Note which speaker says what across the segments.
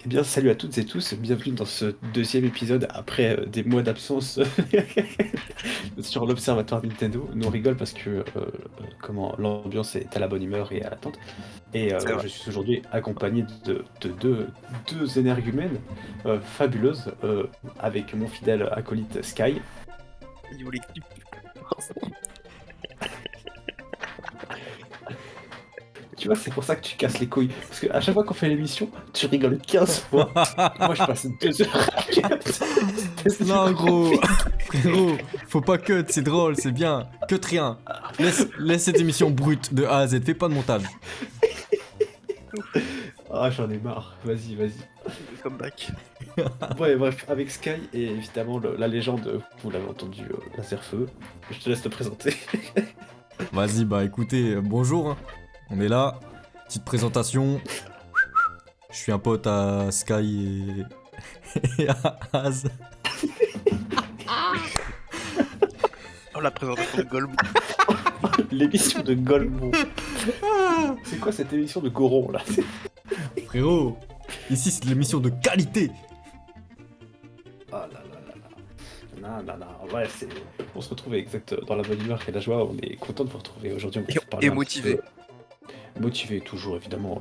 Speaker 1: Eh bien, salut à toutes et tous, bienvenue dans ce deuxième épisode après des mois d'absence sur l'Observatoire Nintendo. Nous on rigole parce que comment l'ambiance est à la bonne humeur et à l'attente. Et
Speaker 2: C'est vrai.
Speaker 1: je suis aujourd'hui accompagné de deux énergumènes fabuleuses avec mon fidèle acolyte Sky.
Speaker 2: Niveau l'équipe.
Speaker 1: Tu vois, c'est pour ça que tu casses les couilles. Parce qu'à chaque fois qu'on fait l'émission, tu rigoles 15 fois. Moi je passe 2 heures à capter.
Speaker 3: Non, gros, frérot, faut pas cut, c'est drôle, c'est bien. Cut rien. Laisse cette émission brute de A à Z, fais pas de montage.
Speaker 1: Ah, j'en ai marre. Vas-y, vas-y.
Speaker 2: Comeback.
Speaker 1: Ouais, bref, avec Sky et évidemment la légende, vous l'avez entendu, Laserfeu. Je te laisse te présenter.
Speaker 3: Vas-y, bah écoutez, bonjour, hein. On est là. Petite présentation. Je suis un pote à Sky et à Az.
Speaker 2: Oh, la présentation de Gollum.
Speaker 1: L'émission de Golemon. C'est quoi cette émission de Goron là?
Speaker 3: Frérot, ici c'est l'émission de qualité.
Speaker 1: Ah là là là là. Non, non, non, ouais, c'est... On se retrouve exact dans la bonne humeur et la joie. On est content de vous retrouver aujourd'hui. On va se parler
Speaker 2: Et
Speaker 1: un petit
Speaker 2: motivé.
Speaker 1: peu. Motivé toujours évidemment.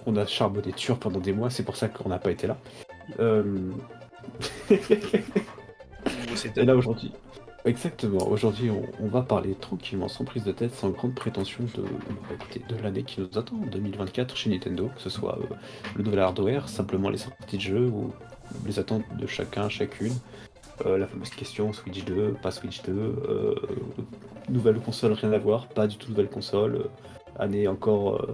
Speaker 1: On a charbonné dur pendant des mois. C'est pour ça qu'on n'a pas été là. Et là aujourd'hui. Exactement, aujourd'hui on va parler tranquillement, sans prise de tête, sans grande prétention de l'année qui nous attend en 2024 chez Nintendo, que ce soit le nouvel hardware, simplement les sorties de jeux ou les attentes de chacun, chacune, la fameuse question Switch 2, pas Switch 2, nouvelle console, rien à voir, pas du tout nouvelle console, année encore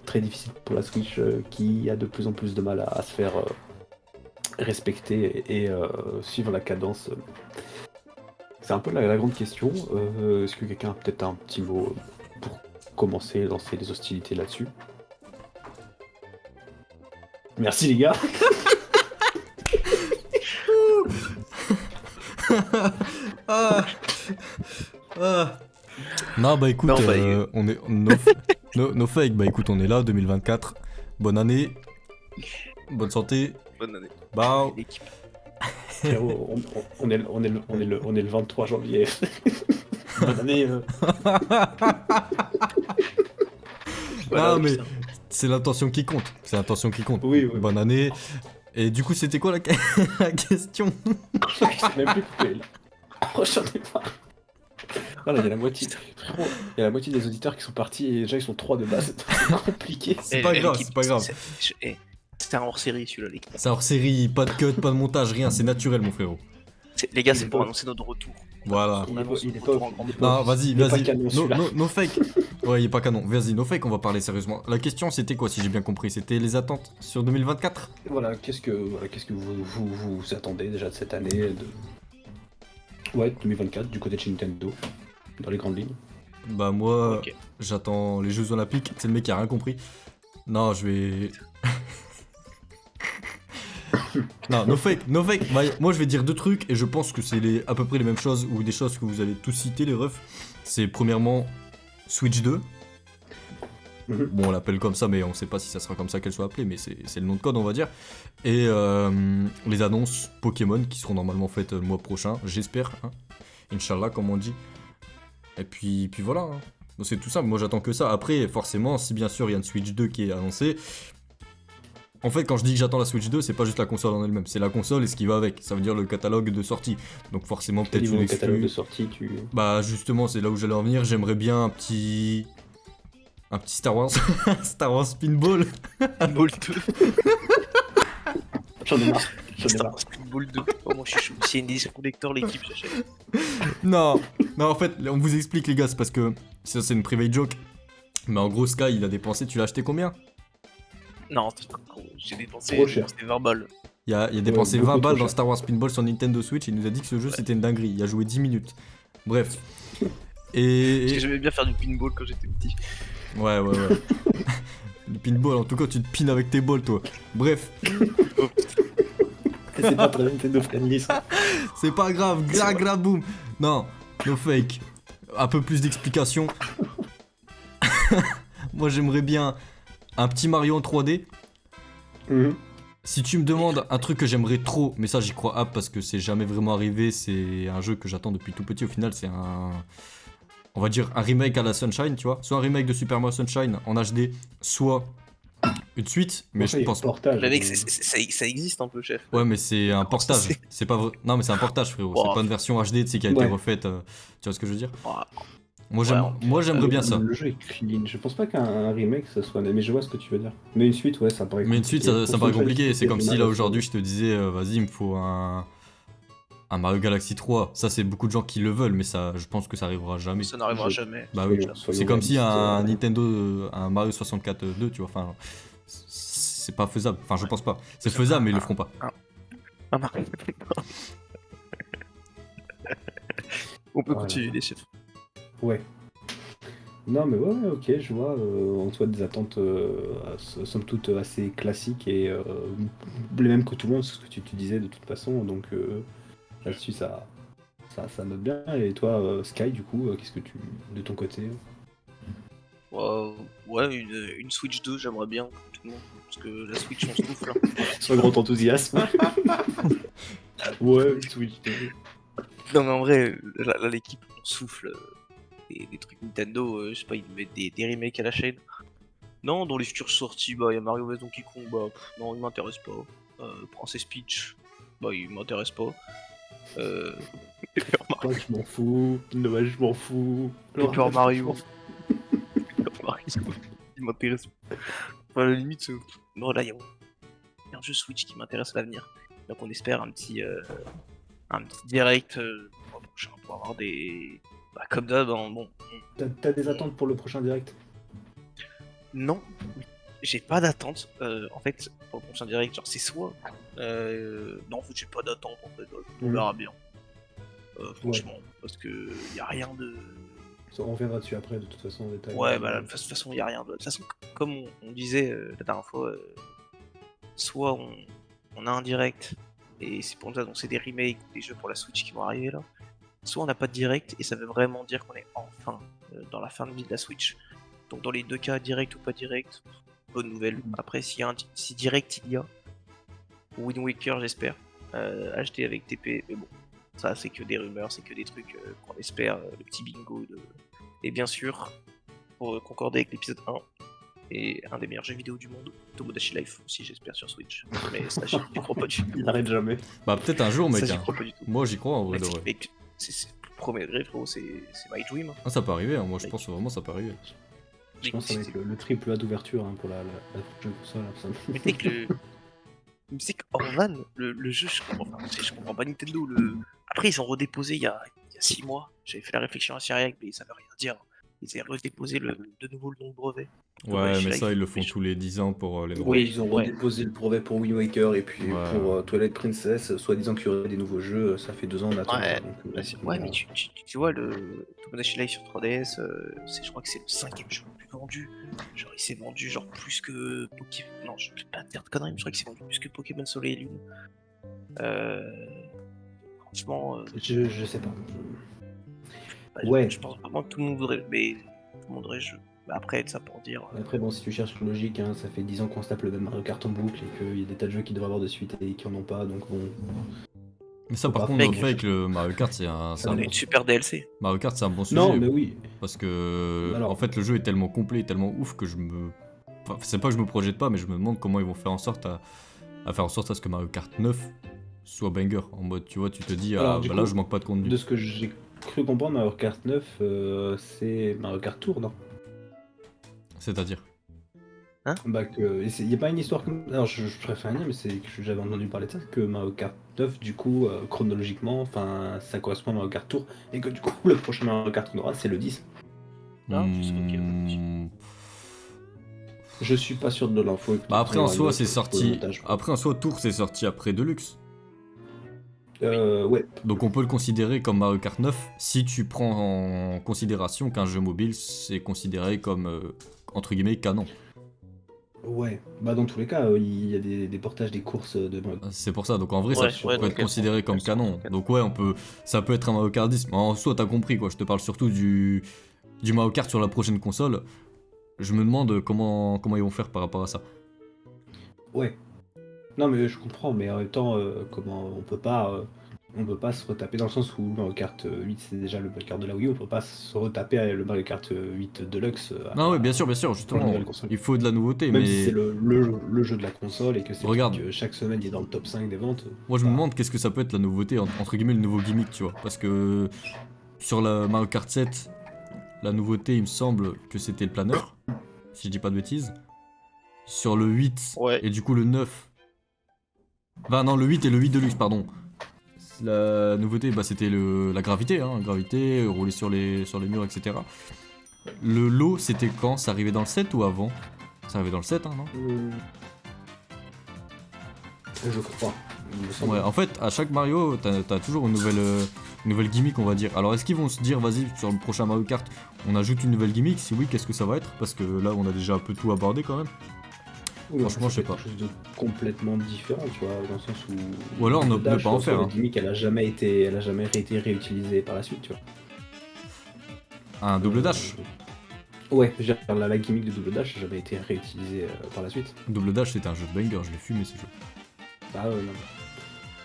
Speaker 1: très difficile pour la Switch qui a de plus en plus de mal à se faire respecter et suivre la cadence. C'est un peu la grande question. Est-ce que quelqu'un a peut-être un petit mot pour commencer, lancer les hostilités là-dessus? Merci les gars.
Speaker 3: Ah. Ah. Non, bah écoute,
Speaker 2: Non, bah,
Speaker 3: on est no fake, bah écoute, on est là, 2024. Bonne année, bonne santé,
Speaker 2: Bonne année.
Speaker 3: bah.
Speaker 2: L'équipe.
Speaker 1: Frérot, on est le 23 janvier. Bonne année.
Speaker 2: Voilà,
Speaker 3: Non, mais
Speaker 2: putain.
Speaker 3: c'est l'intention qui compte, c'est l'intention qui compte.
Speaker 1: Oui, oui.
Speaker 3: Bonne année. Et du coup, c'était quoi la question?
Speaker 1: Je sais même plus couper là. Oh, j'en ai marre. Voilà, il y a la moitié. Frérot, il y a la moitié des auditeurs qui sont partis et déjà ils sont 3 de base. C'est compliqué.
Speaker 3: C'est
Speaker 2: Eh,
Speaker 3: pas
Speaker 2: eh,
Speaker 3: grave,
Speaker 2: l'équipe,
Speaker 3: c'est pas grave.
Speaker 2: C'est un hors-série celui-là, l'équipe.
Speaker 3: C'est hors série, pas de cut, pas de montage, rien, c'est naturel, mon frérot.
Speaker 2: Les gars,
Speaker 1: Il
Speaker 2: c'est
Speaker 1: est
Speaker 2: pour
Speaker 1: pas-
Speaker 2: annoncer notre retour.
Speaker 3: Voilà.
Speaker 1: Il est
Speaker 2: annonce
Speaker 1: pas- il est
Speaker 2: notre
Speaker 1: pas-
Speaker 2: retour en grande
Speaker 1: il est
Speaker 2: pompe.
Speaker 3: Non, vas-y,
Speaker 1: Il est pas
Speaker 3: vas-y.
Speaker 1: canon,
Speaker 3: No,
Speaker 1: celui-là.
Speaker 3: no fake. Ouais, il est pas canon. Vas-y, no fake, on va parler sérieusement. La question, c'était quoi, si j'ai bien compris? C'était les attentes sur 2024?
Speaker 1: Voilà, qu'est-ce que vous attendez déjà de cette année Ouais, 2024 du côté de chez Nintendo, dans les grandes lignes.
Speaker 3: Bah, moi,
Speaker 2: Ok.
Speaker 3: j'attends les Jeux Olympiques. C'est le mec qui a rien compris. Non, je vais. Non, no fake, no fake. Bah, moi, je vais dire deux trucs et je pense que c'est à peu près les mêmes choses ou des choses que vous avez tous citées, les refs. C'est premièrement Switch 2.
Speaker 1: Mhm.
Speaker 3: Bon, on l'appelle comme ça, mais on sait pas si ça sera comme ça qu'elle soit appelée, mais c'est le nom de code, on va dire. Et les annonces Pokémon qui seront normalement faites le mois prochain, j'espère. Hein. Inch'Allah, comme on dit. Et puis voilà. Hein. Donc, c'est tout ça, moi j'attends que ça. Après, forcément, si bien sûr il y a une Switch 2 qui est annoncée. En fait, quand je dis que j'attends la Switch 2, c'est pas juste la console en elle-même, c'est la console et ce qui va avec. Ça veut dire le catalogue de sortie. Donc forcément,
Speaker 1: Quel
Speaker 3: peut-être
Speaker 1: niveau
Speaker 3: une
Speaker 1: de catalogue de
Speaker 3: exclue.
Speaker 1: sortie tu...
Speaker 3: Bah justement, c'est là où j'allais en venir. J'aimerais bien un petit Star Wars, Star Wars Pinball.
Speaker 2: Ball 2.
Speaker 1: J'en ai marre, j'en ai
Speaker 2: Star
Speaker 1: marre.
Speaker 2: Wars Ball 2. Oh, moi je suis chaud. S'il y a une édition collector, l'équipe, j'achète.
Speaker 3: Non, non, en fait, on vous explique les gars, c'est parce que ça c'est une private joke. Mais en gros, Sky, il a dépensé. Tu l'as acheté combien?
Speaker 2: Non, j'ai dépensé,
Speaker 1: Trop cher.
Speaker 2: 20 balles.
Speaker 3: Il a dépensé
Speaker 1: beaucoup
Speaker 3: 20
Speaker 1: trop
Speaker 3: balles dans
Speaker 1: cher.
Speaker 3: Star Wars Pinball sur Nintendo Switch. Il nous a dit que ce jeu c'était une dinguerie. Il a joué 10 minutes. Bref. Et.
Speaker 2: J'aimais bien faire du pinball quand j'étais petit.
Speaker 3: Ouais. Le pinball, en tout cas, tu te pines avec tes balles, toi. Bref,
Speaker 2: Oh,
Speaker 1: C'est pas très Nintendo friendly ça.
Speaker 3: c'est pas grave. Gra boum. Non, no fake. Un peu plus d'explications. Moi, j'aimerais bien un petit Mario en 3D.
Speaker 1: Mhm.
Speaker 3: Si tu me demandes un truc que j'aimerais trop, mais ça j'y crois parce que c'est jamais vraiment arrivé, c'est un jeu que j'attends depuis tout petit. Au final, c'est on va dire un remake à la Sunshine, tu vois. Soit un remake de Super Mario Sunshine en HD, soit une suite, mais
Speaker 1: Après, il
Speaker 3: je
Speaker 1: y a
Speaker 3: pense.
Speaker 1: le portage.
Speaker 2: Mais mec, ça existe un peu, chef.
Speaker 3: Ouais, mais c'est un
Speaker 2: Comment ça,
Speaker 3: portage.
Speaker 2: c'est-
Speaker 3: C'est pas vrai. Non, mais c'est un portage, frérot. C'est
Speaker 2: Wow.
Speaker 3: pas une version HD, tu sais, qui a été
Speaker 1: Ouais.
Speaker 3: refaite. Tu vois ce que je veux dire?
Speaker 2: Ah,
Speaker 3: Moi,
Speaker 2: Ouais,
Speaker 3: j'aimerais bien ça.
Speaker 1: Le jeu est clean. Je pense pas qu'un remake, ça soit... Mais je vois ce que tu veux dire. Mais une suite, ouais, ça paraît
Speaker 3: Mais une suite,
Speaker 1: compliqué.
Speaker 3: ça
Speaker 1: Pour
Speaker 3: paraît
Speaker 1: Sunshine,
Speaker 3: compliqué. C'est comme si
Speaker 1: mal
Speaker 3: là
Speaker 1: à
Speaker 3: aujourd'hui,
Speaker 1: faire.
Speaker 3: je te disais, vas-y, il me faut un Mario Galaxy 3. Ça, c'est beaucoup de gens qui le veulent, mais ça, je pense que ça arrivera jamais.
Speaker 2: ça n'arrivera
Speaker 1: Je-
Speaker 2: jamais.
Speaker 3: Bah oui,
Speaker 1: Soyons
Speaker 3: c'est comme si
Speaker 1: réalistes,
Speaker 3: un Nintendo, un Mario 64 2, tu vois. Enfin, c'est pas faisable. Enfin, je pense pas. C'est faisable, mais ils le feront pas.
Speaker 2: Ah, Mario. On peut
Speaker 1: Voilà.
Speaker 2: continuer, les chefs.
Speaker 1: Ouais. Non, mais ouais, ok, je vois. En soi, des attentes, somme toute, assez classiques et les mêmes que tout le monde, ce que tu disais de toute façon. Donc là-dessus, ça note bien. Et toi, Sky, du coup, qu'est-ce que tu. De ton côté?
Speaker 2: Ouais, une Switch 2, j'aimerais bien, comme tout le monde. Parce que la Switch, on se souffle.
Speaker 1: Sur grand enthousiasme. Ouais, Switch 2.
Speaker 2: Non, mais en vrai, là, l'équipe, on souffle des trucs Nintendo. Je sais pas, ils mettent des remakes à la chaîne. Non, dans les futures sorties, bah, y a Mario vs Donkey Kong, bah, non, il m'intéresse pas. Princess Peach, bah, il m'intéresse pas. Paper Mario,
Speaker 1: Moi, je m'en fous. Noël, je m'en fous.
Speaker 2: Paper Mario. Paper Mario, il m'intéresse pas. Enfin, à la limite, non, là, y a un jeu Switch qui m'intéresse à l'avenir. Donc, on espère un petit direct prochain pour avoir des. Bah, comme d'hab, hein, bon.
Speaker 1: T'as des attentes pour le prochain direct?
Speaker 2: Non, j'ai pas d'attente. En fait, pour le prochain direct, genre, c'est soit. Non, en fait, j'ai pas d'attente, en fait. On verra bien. Franchement, parce que y a rien de.
Speaker 1: On reviendra dessus après, de toute façon, en détail.
Speaker 2: Ouais, bah, de toute façon, y a rien de. De toute façon, comme on disait la dernière fois, soit on a un direct, et c'est pour nous annoncer des remakes ou des jeux pour la Switch qui vont arriver là. Soit on n'a pas de direct, et ça veut vraiment dire qu'on est enfin dans la fin de vie de la Switch. Donc dans les deux cas, direct ou pas direct, bonne nouvelle. Après, si direct il y a, Wind Waker j'espère, acheté avec TP, mais bon, ça c'est que des rumeurs, c'est que des trucs qu'on espère, le petit bingo de... Et bien sûr, pour concorder avec l'épisode 1, et un des meilleurs jeux vidéo du monde, Tomodachi Life aussi j'espère sur Switch. Mais ça j'y crois pas du tout.
Speaker 1: Il arrête jamais.
Speaker 3: Bah, peut-être un jour, mec.
Speaker 2: Ça j'y
Speaker 3: Hein.
Speaker 2: crois pas du tout.
Speaker 3: Moi, j'y crois en vrai
Speaker 2: Mais
Speaker 3: de vrai.
Speaker 2: c'est premier degré frérot, c'est my dream.
Speaker 3: Ah, ça peut arriver, hein. Moi, je pense vraiment ça peut arriver.
Speaker 1: Je pense avec le triple A d'ouverture pour la prochaine console. Ça...
Speaker 2: Mais tu sais que mais c'est qu'Orvan, le jeu, je comprends pas Nintendo. Après, ils ont redéposé il y a 6 mois. J'avais fait la réflexion à Cyriac, mais ça veut rien dire. Ils ont redéposé de nouveau le nom de brevet.
Speaker 3: Ouais, mais ça, ils le font
Speaker 2: Mais
Speaker 3: tous les 10 ans pour les droits.
Speaker 1: Oui, ils ont
Speaker 2: ouais.
Speaker 1: redéposé le brevet pour Wind Waker et puis
Speaker 3: Ouais.
Speaker 1: pour Twilight Princess, soi-disant qu'il y aurait des nouveaux jeux, ça fait 2 ans on attend.
Speaker 2: Ouais,
Speaker 1: Donc,
Speaker 2: ouais, mais tu vois, le Tomodachi Life sur 3DS, je crois que c'est le 5ème jeu le plus vendu. Genre, il s'est vendu genre plus que Pokémon. Non, je vais pas te dire de conneries, mais je crois qu'il s'est vendu plus que Pokémon Soleil et Lune. Franchement,
Speaker 1: je sais pas.
Speaker 2: bah,
Speaker 1: Ouais.
Speaker 2: je pense vraiment que tout le monde voudrait, mais tout le monde voudrait jeu. Bah, après, ça pour dire.
Speaker 1: Après, bon, si tu cherches logique, hein, ça fait 10 ans qu'on se tape le même Mario Kart en boucle et qu'il y a des tas de jeux qui devraient avoir de suite et qui en ont pas, donc bon.
Speaker 3: Mais ça, par
Speaker 1: Bah,
Speaker 3: contre,
Speaker 1: mec,
Speaker 3: on le fait avec le Mario Kart, c'est un
Speaker 2: On a
Speaker 3: bon...
Speaker 2: une super DLC.
Speaker 3: Mario Kart, c'est un bon sujet.
Speaker 1: Non, mais oui.
Speaker 3: Parce que,
Speaker 1: Alors.
Speaker 3: en fait, le jeu est tellement complet, tellement ouf que je me. Enfin, c'est pas que je me projette pas, mais je me demande comment ils vont faire en sorte à faire en sorte à ce que Mario Kart 9 soit banger. En mode, tu vois, tu te dis,
Speaker 1: Alors,
Speaker 3: ah
Speaker 1: du
Speaker 3: bah là,
Speaker 1: coup,
Speaker 3: je manque pas de contenu.
Speaker 1: De ce que j'ai cru comprendre, Mario Kart 9, c'est Mario Kart Tour, non?
Speaker 3: C'est-à-dire.
Speaker 1: Bah, il n'y a pas une histoire comme. Alors, je préfère rien, mais c'est que j'avais entendu parler de ça, que Mario Kart 9, du coup, chronologiquement, enfin, ça correspond à Mario Kart Tour, et que du coup, le prochain Mario Kart qu'on aura, c'est le 10.
Speaker 2: Ah, c'est ok.
Speaker 3: Hmm.
Speaker 1: Je suis pas sûr de l'info.
Speaker 3: Bah après, en soi, c'est
Speaker 1: Pour le
Speaker 3: sorti.
Speaker 1: montage.
Speaker 3: Après, en soi, Tour, c'est sorti après Deluxe.
Speaker 1: Ouais.
Speaker 3: Donc on peut le considérer comme Mario Kart 9 si tu prends en considération qu'un jeu mobile c'est considéré comme entre guillemets canon.
Speaker 1: Ouais. Bah, dans tous les cas, il y a des portages des courses de Mario.
Speaker 3: C'est pour ça. Donc en vrai
Speaker 2: Ouais,
Speaker 3: ça
Speaker 2: ouais,
Speaker 3: peut
Speaker 2: donc
Speaker 3: être considéré comme canon. Donc ouais, ça peut être un Mario Kart 10. Mais en soi t'as compris quoi. Je te parle surtout du Mario Kart sur la prochaine console. Je me demande comment ils vont faire par rapport à ça.
Speaker 1: Ouais. Non, mais je comprends, mais en même temps, comment on peut pas se retaper dans le sens où Mario Kart 8 c'est déjà le Mario Kart de la Wii U, on peut pas se retaper le Mario Kart 8 Deluxe
Speaker 3: Non, oui, bien sûr,
Speaker 1: sur la
Speaker 3: justement,
Speaker 1: nouvelle console.
Speaker 3: il faut de la nouveauté,
Speaker 1: Même si c'est
Speaker 3: mais
Speaker 1: le jeu de la console et que c'est le truc
Speaker 3: regarde,
Speaker 1: chaque semaine il est dans le top 5 des ventes,
Speaker 3: moi je me
Speaker 1: bah,
Speaker 3: demande qu'est-ce que ça peut être la nouveauté, entre guillemets, le nouveau gimmick, tu vois. Parce que sur la Mario Kart 7, la nouveauté, il me semble que c'était le planeur, si je dis pas de bêtises. Sur le 8
Speaker 2: Ouais.
Speaker 3: et du coup le 9. Enfin, non, le 8 et le 8 Deluxe, pardon. La nouveauté, bah, c'était la gravité, hein, gravité, rouler sur les murs, etc. Le lot, c'était quand? Ça arrivait dans le 7 ou avant? Ça arrivait dans le 7, hein, non?
Speaker 1: je crois. Il me semble.
Speaker 3: Ouais, en fait, à chaque Mario, t'as toujours une nouvelle gimmick, on va dire. Alors, est-ce qu'ils vont se dire, vas-y, sur le prochain Mario Kart, on ajoute une nouvelle gimmick? Si oui, qu'est-ce que ça va être? Parce que là, on a déjà un peu tout abordé quand même.
Speaker 1: Oui,
Speaker 3: Franchement,
Speaker 1: ça
Speaker 3: je sais
Speaker 1: peut être
Speaker 3: pas.
Speaker 1: quelque chose de complètement différent, tu vois, dans le sens où
Speaker 3: Ou alors,
Speaker 1: le
Speaker 3: ne
Speaker 1: dash,
Speaker 3: pas en
Speaker 1: sur
Speaker 3: faire.
Speaker 1: la
Speaker 3: Hein.
Speaker 1: gimmick, elle a jamais été réutilisée par la suite, tu vois.
Speaker 3: Un double dash.
Speaker 1: Ouais, je veux dire, la gimmick de double dash n'a jamais été réutilisée par la suite.
Speaker 3: Double dash, c'était un jeu de banger, je l'ai fumé ce jeu.
Speaker 1: Bah non.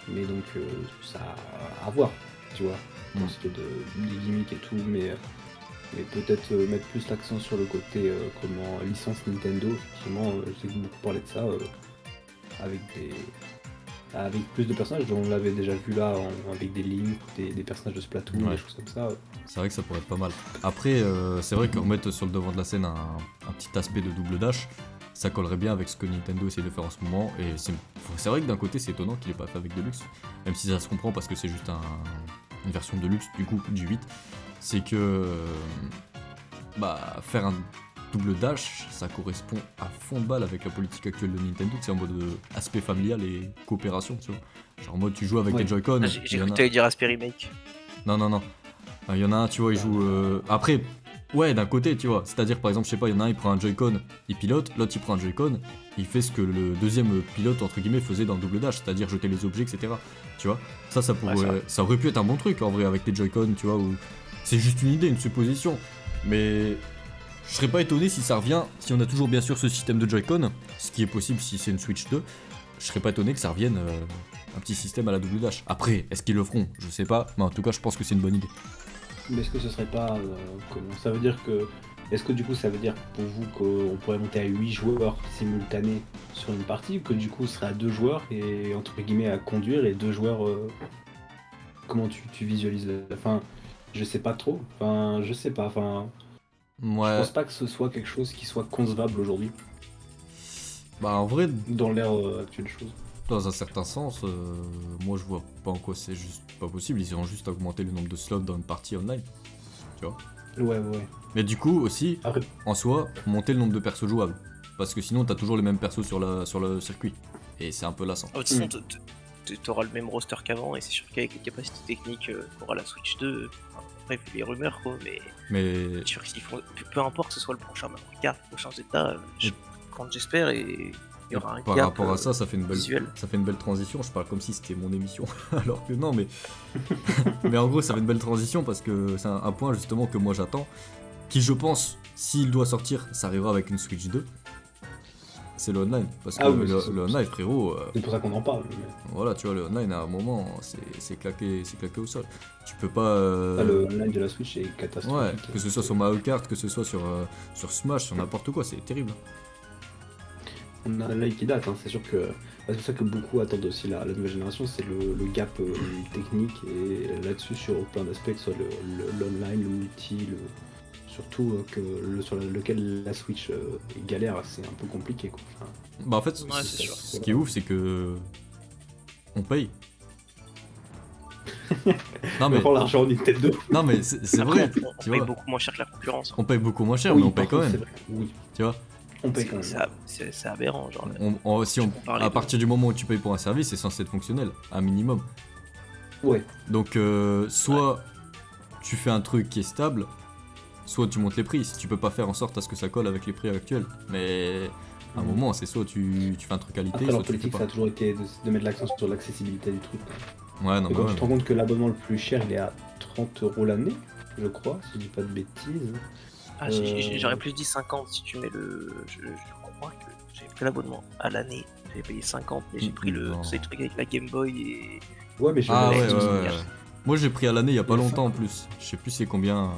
Speaker 1: Mais donc, ça à voir, tu vois, dans ce qui est des gimmicks et tout, mais peut-être mettre plus l'accent sur le côté comment licence Nintendo, effectivement, j'ai beaucoup parlé de ça, avec plus de personnages, dont on l'avait déjà vu là, avec des Link, des personnages de Splatoon,
Speaker 3: Ouais.
Speaker 1: des choses comme ça.
Speaker 3: C'est vrai que ça pourrait être pas mal. Après, c'est vrai que remettre sur le devant de la scène un petit aspect de double dash, ça collerait bien avec ce que Nintendo essaie de faire en ce moment. Et c'est vrai que d'un côté, c'est étonnant qu'il ait pas fait avec Deluxe, même si ça se comprend parce que c'est juste une version Deluxe du coup du 8. C'est que bah, faire un double dash, ça correspond à fond de balle avec la politique actuelle de Nintendo, c'est en mode aspect familial et coopération, tu vois. Genre en mode tu joues avec
Speaker 1: Ouais.
Speaker 3: tes Joy-Con.
Speaker 2: J'ai
Speaker 3: il y en
Speaker 2: cru
Speaker 3: a-
Speaker 2: que t'allais dire Aspect Remake.
Speaker 3: Non, non, non. Il y en a un, tu vois, il joue. Après, ouais, d'un côté, tu vois. C'est-à-dire, par exemple, je sais pas, il y en a un, il prend un Joy-Con, il pilote, l'autre, il prend un Joy-Con, il fait ce que le deuxième pilote, entre guillemets, faisait dans le double dash, c'est-à-dire jeter les objets, etc. Tu vois, ça pourrait.
Speaker 2: Ouais,
Speaker 3: ça aurait pu être un bon truc, en vrai, avec les Joy-Con, tu vois, ou. C'est juste une idée, une supposition. Mais. Je serais pas étonné si ça revient, si on a toujours bien sûr ce système de Joy-Con, ce qui est possible si c'est une Switch 2, je serais pas étonné que ça revienne un petit système à la double dash. Après, est-ce qu'ils le feront? Je sais pas, mais en tout cas, je pense que c'est une bonne idée.
Speaker 1: Mais est-ce que ce serait pas. Comment ça veut dire que. Est-ce que du coup ça veut dire pour vous qu'on pourrait monter à 8 joueurs simultanés sur une partie, ou que du coup ce serait à 2 joueurs et entre guillemets à conduire et 2 joueurs. Comment tu visualises la fin? Je sais pas trop. Enfin, je sais pas. Enfin, je
Speaker 3: Ouais,
Speaker 1: pense pas que ce soit quelque chose qui soit concevable aujourd'hui,
Speaker 3: bah en vrai,
Speaker 1: dans l'ère actuelle des choses.
Speaker 3: dans un certain sens, moi je vois pas en quoi c'est juste pas possible, ils iront juste augmenter le nombre de slots dans une partie online, tu vois.
Speaker 1: Ouais.
Speaker 3: Mais du coup aussi,
Speaker 1: Après,
Speaker 3: en soi, monter le nombre de persos jouables. Parce que sinon t'as toujours les mêmes persos sur le circuit. Et c'est un peu lassant.
Speaker 2: De toute façon, t'auras le même roster qu'avant, et c'est sûr qu'avec les capacités techniques qu'aura la Switch 2, après, vu les rumeurs, quoi, mais
Speaker 3: Mais
Speaker 2: c'est sûr qu'ils font. Peu importe que ce soit le prochain Mario Kart, le prochain Zelda, quand j'espère, et il y aura un
Speaker 3: par
Speaker 2: gap
Speaker 3: rapport à ça, ça fait
Speaker 2: visuel.
Speaker 3: une belle transition. Je parle comme si c'était mon émission, alors que non, mais mais en gros, ça fait une belle transition parce que c'est un point justement que moi j'attends, qui je pense, s'il doit sortir, ça arrivera avec une Switch 2. C'est le online, parce que
Speaker 1: Ah oui,
Speaker 3: le online, frérot,
Speaker 1: c'est pour ça qu'on en parle.
Speaker 3: voilà, tu vois, le online à un moment, c'est claqué au sol. Tu peux pas.
Speaker 1: Le online de la Switch est
Speaker 3: Ouais,
Speaker 1: catastrophique.
Speaker 3: que ce soit sur Mario Kart, que ce soit sur Smash, sur n'importe quoi, c'est terrible.
Speaker 1: On a un œil qui date, hein. C'est sûr que c'est pour ça que beaucoup attendent aussi la nouvelle génération, c'est le gap technique, et là-dessus sur plein d'aspects, que ce soit l'online, le multi, surtout sur lequel la Switch galère, c'est un peu compliqué, quoi. Enfin,
Speaker 3: Bah en fait,
Speaker 2: Ouais, c'est sûr.
Speaker 3: ce qui est ouf, c'est que on paye. Non
Speaker 1: on
Speaker 3: mais,
Speaker 1: prend l'argent Nintendo.
Speaker 3: non mais c'est
Speaker 2: Après,
Speaker 3: vrai,
Speaker 2: on
Speaker 3: tu
Speaker 2: paye
Speaker 3: vois.
Speaker 2: beaucoup moins cher que la concurrence.
Speaker 3: On paye beaucoup moins cher,
Speaker 1: Oui,
Speaker 3: mais on paye
Speaker 1: par
Speaker 3: quand
Speaker 1: contre,
Speaker 3: même.
Speaker 1: c'est vrai. Oui,
Speaker 3: Tu vois.
Speaker 1: on paye quand même.
Speaker 2: C'est aberrant, genre.
Speaker 3: Si on,
Speaker 2: compares les
Speaker 3: à
Speaker 2: deux.
Speaker 3: partir du moment où tu payes pour un service, c'est censé être fonctionnel, un minimum.
Speaker 1: Ouais.
Speaker 3: Donc soit tu fais un truc qui est stable, soit tu montes les prix. Si tu peux pas faire en sorte à ce que ça colle avec les prix actuels. Mais à un moment, c'est soit tu fais un truc qualité,
Speaker 1: Après,
Speaker 3: soit
Speaker 1: leur
Speaker 3: tu le fais
Speaker 1: politique, ça
Speaker 3: pas.
Speaker 1: a toujours été de mettre l'accent sur l'accessibilité du truc, quoi.
Speaker 3: Ouais, non,
Speaker 1: Et
Speaker 3: mais
Speaker 1: quand
Speaker 3: ouais,
Speaker 1: tu te rends compte que l'abonnement le plus cher, il est à 30 € l'année, je crois, si je dis pas de bêtises.
Speaker 2: Ah, j'aurais plus dit 50 si tu mets le. Je crois que j'ai pris l'abonnement à l'année J'avais payé 50, mais j'ai pris
Speaker 3: Non.
Speaker 2: ce truc avec la Game Boy et.
Speaker 1: Ouais, mais
Speaker 3: Ah
Speaker 1: j'avais
Speaker 3: ouais,
Speaker 2: Ouais,
Speaker 3: ouais,
Speaker 2: c'est
Speaker 3: ouais.
Speaker 2: bien.
Speaker 3: Moi j'ai pris à l'année il y a pas
Speaker 1: Il y a
Speaker 3: longtemps en
Speaker 1: 50.
Speaker 3: plus. Je sais plus c'est combien.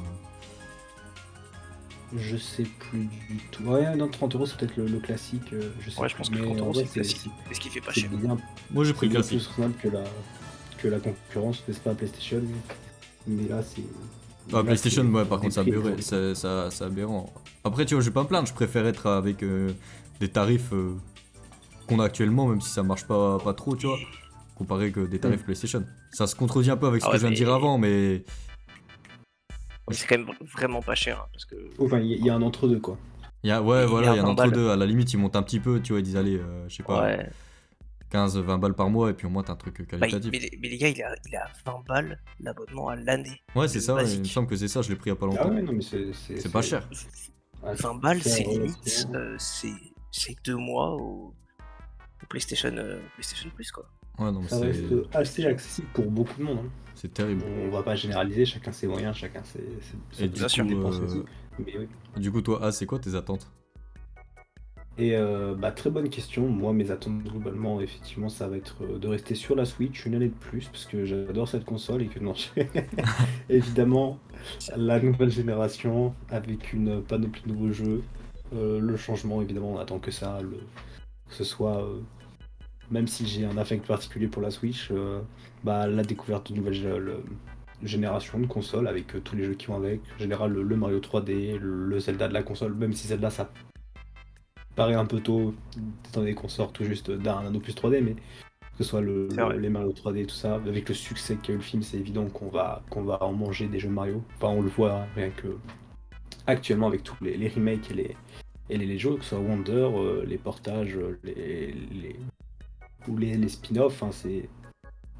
Speaker 1: Je sais plus du tout. Ouais, non, 30 euros, c'est peut-être le classique, je sais
Speaker 2: Ouais, je
Speaker 1: plus.
Speaker 2: pense que
Speaker 1: Mais
Speaker 2: 30
Speaker 1: en
Speaker 2: euros
Speaker 1: vrai,
Speaker 2: c'est classique. C'est ce qui fait pas
Speaker 1: c'est
Speaker 2: cher.
Speaker 1: bien,
Speaker 3: Moi j'ai pris
Speaker 1: c'est
Speaker 3: le
Speaker 1: bien
Speaker 3: classique.
Speaker 1: plus raisonnable que la concurrence. C'est pas PlayStation, mais là, c'est.
Speaker 3: Ah,
Speaker 1: Là,
Speaker 3: PlayStation, ouais, par
Speaker 1: les
Speaker 3: contre, c'est
Speaker 1: prix, ils
Speaker 3: aberré,
Speaker 1: ont-
Speaker 3: c'est aberrant. Après, tu vois, je vais pas me plaindre, je préfère être avec des tarifs qu'on a actuellement, même si ça marche pas trop, tu vois, comparé que des tarifs
Speaker 1: Hmm.
Speaker 3: PlayStation. Ça se contredit un peu avec ce
Speaker 2: Ah
Speaker 3: que
Speaker 2: ouais,
Speaker 3: je viens de dire avant, mais
Speaker 2: mais c'est quand même vraiment pas cher, hein, parce que.
Speaker 1: Enfin, il y a un entre-deux, quoi.
Speaker 3: ouais,
Speaker 2: Il est
Speaker 3: voilà,
Speaker 2: à
Speaker 3: il y a un
Speaker 2: 20 balles.
Speaker 3: entre-deux. À la limite, ils montent un petit peu, tu vois, ils disent, allez, je sais pas,
Speaker 2: Ouais.
Speaker 3: 15-20 balles par mois, et puis au moins t'as un truc
Speaker 2: Bah,
Speaker 3: qualitatif.
Speaker 2: mais les gars, il est à 20 balles l'abonnement à l'année.
Speaker 3: Ouais, c'est
Speaker 2: Le
Speaker 3: ça, ouais, il me
Speaker 2: basique.
Speaker 3: semble que c'est ça, je l'ai pris il y a pas
Speaker 1: Ah
Speaker 3: longtemps.
Speaker 1: ouais, non, mais
Speaker 3: C'est pas cher.
Speaker 1: ouais,
Speaker 2: 20 balles,
Speaker 1: c'est
Speaker 2: c'est limite.
Speaker 1: relativement.
Speaker 2: C'est 2 mois au PlayStation Plus, quoi.
Speaker 3: Ouais, non, mais
Speaker 1: Ça reste
Speaker 3: c'est
Speaker 1: assez accessible pour beaucoup de monde, hein.
Speaker 3: c'est terrible.
Speaker 1: On va pas généraliser, chacun ses moyens, chacun
Speaker 3: Et
Speaker 1: sa
Speaker 3: du
Speaker 2: Bien sûr.
Speaker 3: coup,
Speaker 1: dépense aussi. Mais oui.
Speaker 3: toi, c'est quoi tes attentes?
Speaker 1: Et bah, très bonne question. Moi, mes attentes globalement, effectivement, ça va être de rester sur la Switch une année de plus parce que j'adore cette console et que non, évidemment, la nouvelle génération avec une panoplie de nouveaux jeux, le changement, évidemment, on attend que ça, que ce soit, même si j'ai un affect particulier pour la Switch, bah, la découverte de nouvelles générations de consoles avec tous les jeux qui vont avec. En général, le Mario 3D, le Zelda de la console, même si Zelda ça paraît un peu tôt, étant donné qu'on sort tout juste d'un opus 3D, mais que ce soit
Speaker 2: C'est vrai.
Speaker 1: les Mario 3D et tout ça, avec le succès qu'a eu le film, c'est évident qu'on va en manger des jeux Mario. Enfin, on le voit hein, rien que actuellement avec tous les remakes et les jeux, que ce soit Wonder, les portages, ou les spin-offs, hein,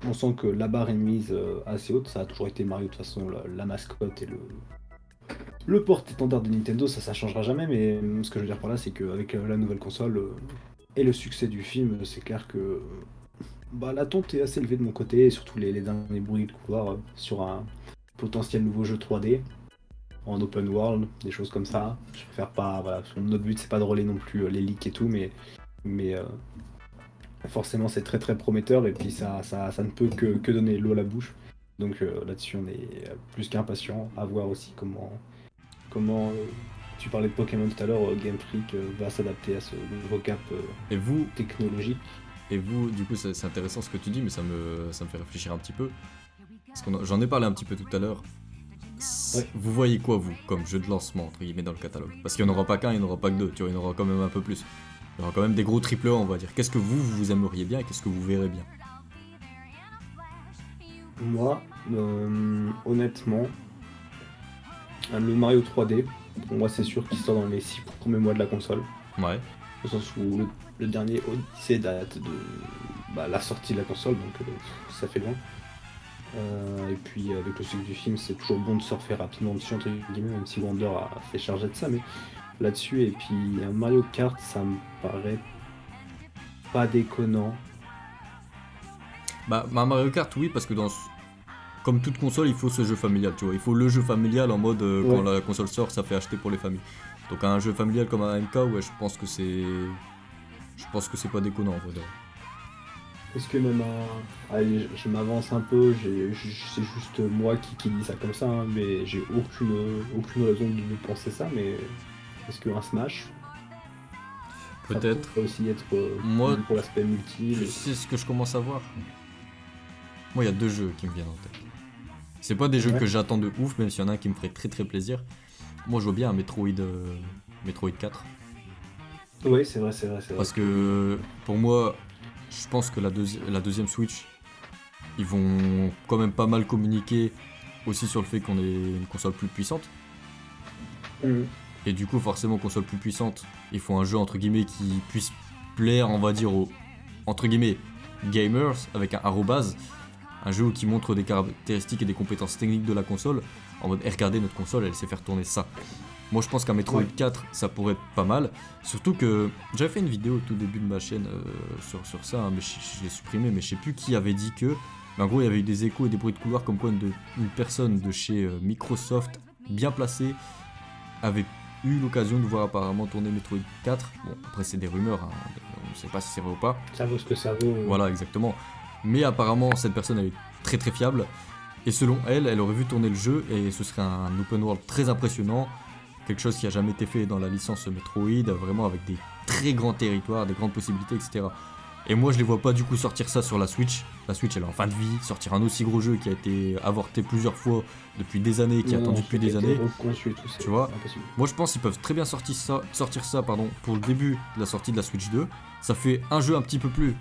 Speaker 1: on sent que la barre est mise assez haute. Ça a toujours été Mario de toute façon, la mascotte et le porte-étendard de Nintendo, ça changera jamais, mais ce que je veux dire par là, c'est qu'avec la nouvelle console et le succès du film, c'est clair que bah, l'attente est assez élevée de mon côté, et surtout les derniers bruits de couloir sur un potentiel nouveau jeu 3D en open world, des choses comme ça. Je préfère pas, voilà, notre but c'est pas de relayer non plus les leaks et tout, mais forcément c'est très très prometteur, et puis ça ne peut que donner l'eau à la bouche. Donc là-dessus on est plus qu'impatient à voir aussi comment tu parlais de Pokémon tout à l'heure, Game Freak va s'adapter à ce nouveau cap
Speaker 3: Et vous,
Speaker 1: technologique.
Speaker 3: du coup, c'est intéressant ce que tu dis, mais ça me fait réfléchir un petit peu. Parce que j'en ai parlé un petit peu tout à l'heure.
Speaker 1: Ouais.
Speaker 3: Vous voyez quoi, vous, comme jeu de lancement, entre guillemets, dans le catalogue? Parce qu'il n'y en aura pas qu'un, il n'y en aura pas que deux, tu vois, il y en aura quand même un peu plus. Il y aura quand même des gros triple A, on va dire. Qu'est-ce que vous aimeriez bien et qu'est-ce que vous verrez bien?
Speaker 1: Moi, honnêtement, le Mario 3D, pour moi c'est sûr qu'il sort dans les 6 premiers mois de la console.
Speaker 3: Ouais.
Speaker 1: Au sens où le dernier Odyssey date de la sortie de la console, donc ça fait loin. Et puis avec le succès du film, c'est toujours bon de surfer rapidement dessus, entre guillemets, même si Wonder a fait charger de ça, mais là-dessus, et puis un Mario Kart, ça me paraît pas déconnant.
Speaker 3: Bah, Mario Kart, oui, parce que comme toute console, il faut ce jeu familial, tu vois. Il faut le jeu familial en mode quand
Speaker 1: Ouais.
Speaker 3: la console sort, ça fait acheter pour les familles. Donc un jeu familial comme un MK, ouais, je pense que c'est pas déconnant en vrai.
Speaker 1: Est-ce que même allez, je m'avance un peu, c'est juste moi qui dis ça comme ça, hein, mais j'ai aucune raison de penser ça, mais est-ce qu'un Smash, ça
Speaker 3: Peut-être.
Speaker 1: pourrait aussi être
Speaker 3: Moi,
Speaker 1: pour l'aspect multi,
Speaker 3: Tu sais ce que je commence à voir? Moi, il y a deux jeux qui me viennent en tête. C'est pas des jeux
Speaker 1: Ouais.
Speaker 3: que j'attends de ouf, même s'il y en a un qui me ferait très très plaisir. Moi, je vois bien un Metroid 4.
Speaker 1: Oui, c'est vrai.
Speaker 3: Parce que pour moi, je pense que la deuxième Switch, ils vont quand même pas mal communiquer aussi sur le fait qu'on ait une console plus puissante.
Speaker 1: Mhm.
Speaker 3: Et du coup, forcément, console plus puissante, il faut un jeu entre guillemets qui puisse plaire, on va dire, aux entre guillemets gamers, avec un arrobase. Un jeu qui montre des caractéristiques et des compétences techniques de la console. En mode, regardez, notre console, elle sait faire tourner ça. Moi, je pense qu'un Metroid
Speaker 1: Ouais.
Speaker 3: 4, ça pourrait être pas mal. Surtout que j'avais fait une vidéo au tout début de ma chaîne sur ça, hein, mais je l'ai supprimé, mais je sais plus qui avait dit que. Mais en gros, il y avait eu des échos et des bruits de couloir comme quoi une personne de chez Microsoft, bien placée, avait eu l'occasion de voir apparemment tourner Metroid 4. Bon, après, c'est des rumeurs, hein, ne sait pas si c'est vrai ou pas.
Speaker 1: Ça vaut ce que ça vaut.
Speaker 3: Voilà, exactement. Mais apparemment, cette personne elle est très très fiable. Et selon elle, elle aurait vu tourner le jeu et ce serait un open world très impressionnant. Quelque chose qui a jamais été fait dans la licence Metroid, vraiment avec des très grands territoires, des grandes possibilités, etc. Et moi, je les vois pas du coup sortir ça sur la Switch. La Switch, elle est en fin de vie. Sortir un aussi gros jeu qui a été avorté plusieurs fois depuis des années, qui a attendu depuis des années. Tu vois, moi je pense qu'ils peuvent très bien sortir ça pour le début de la sortie de la Switch 2. Ça fait un jeu un petit peu plus,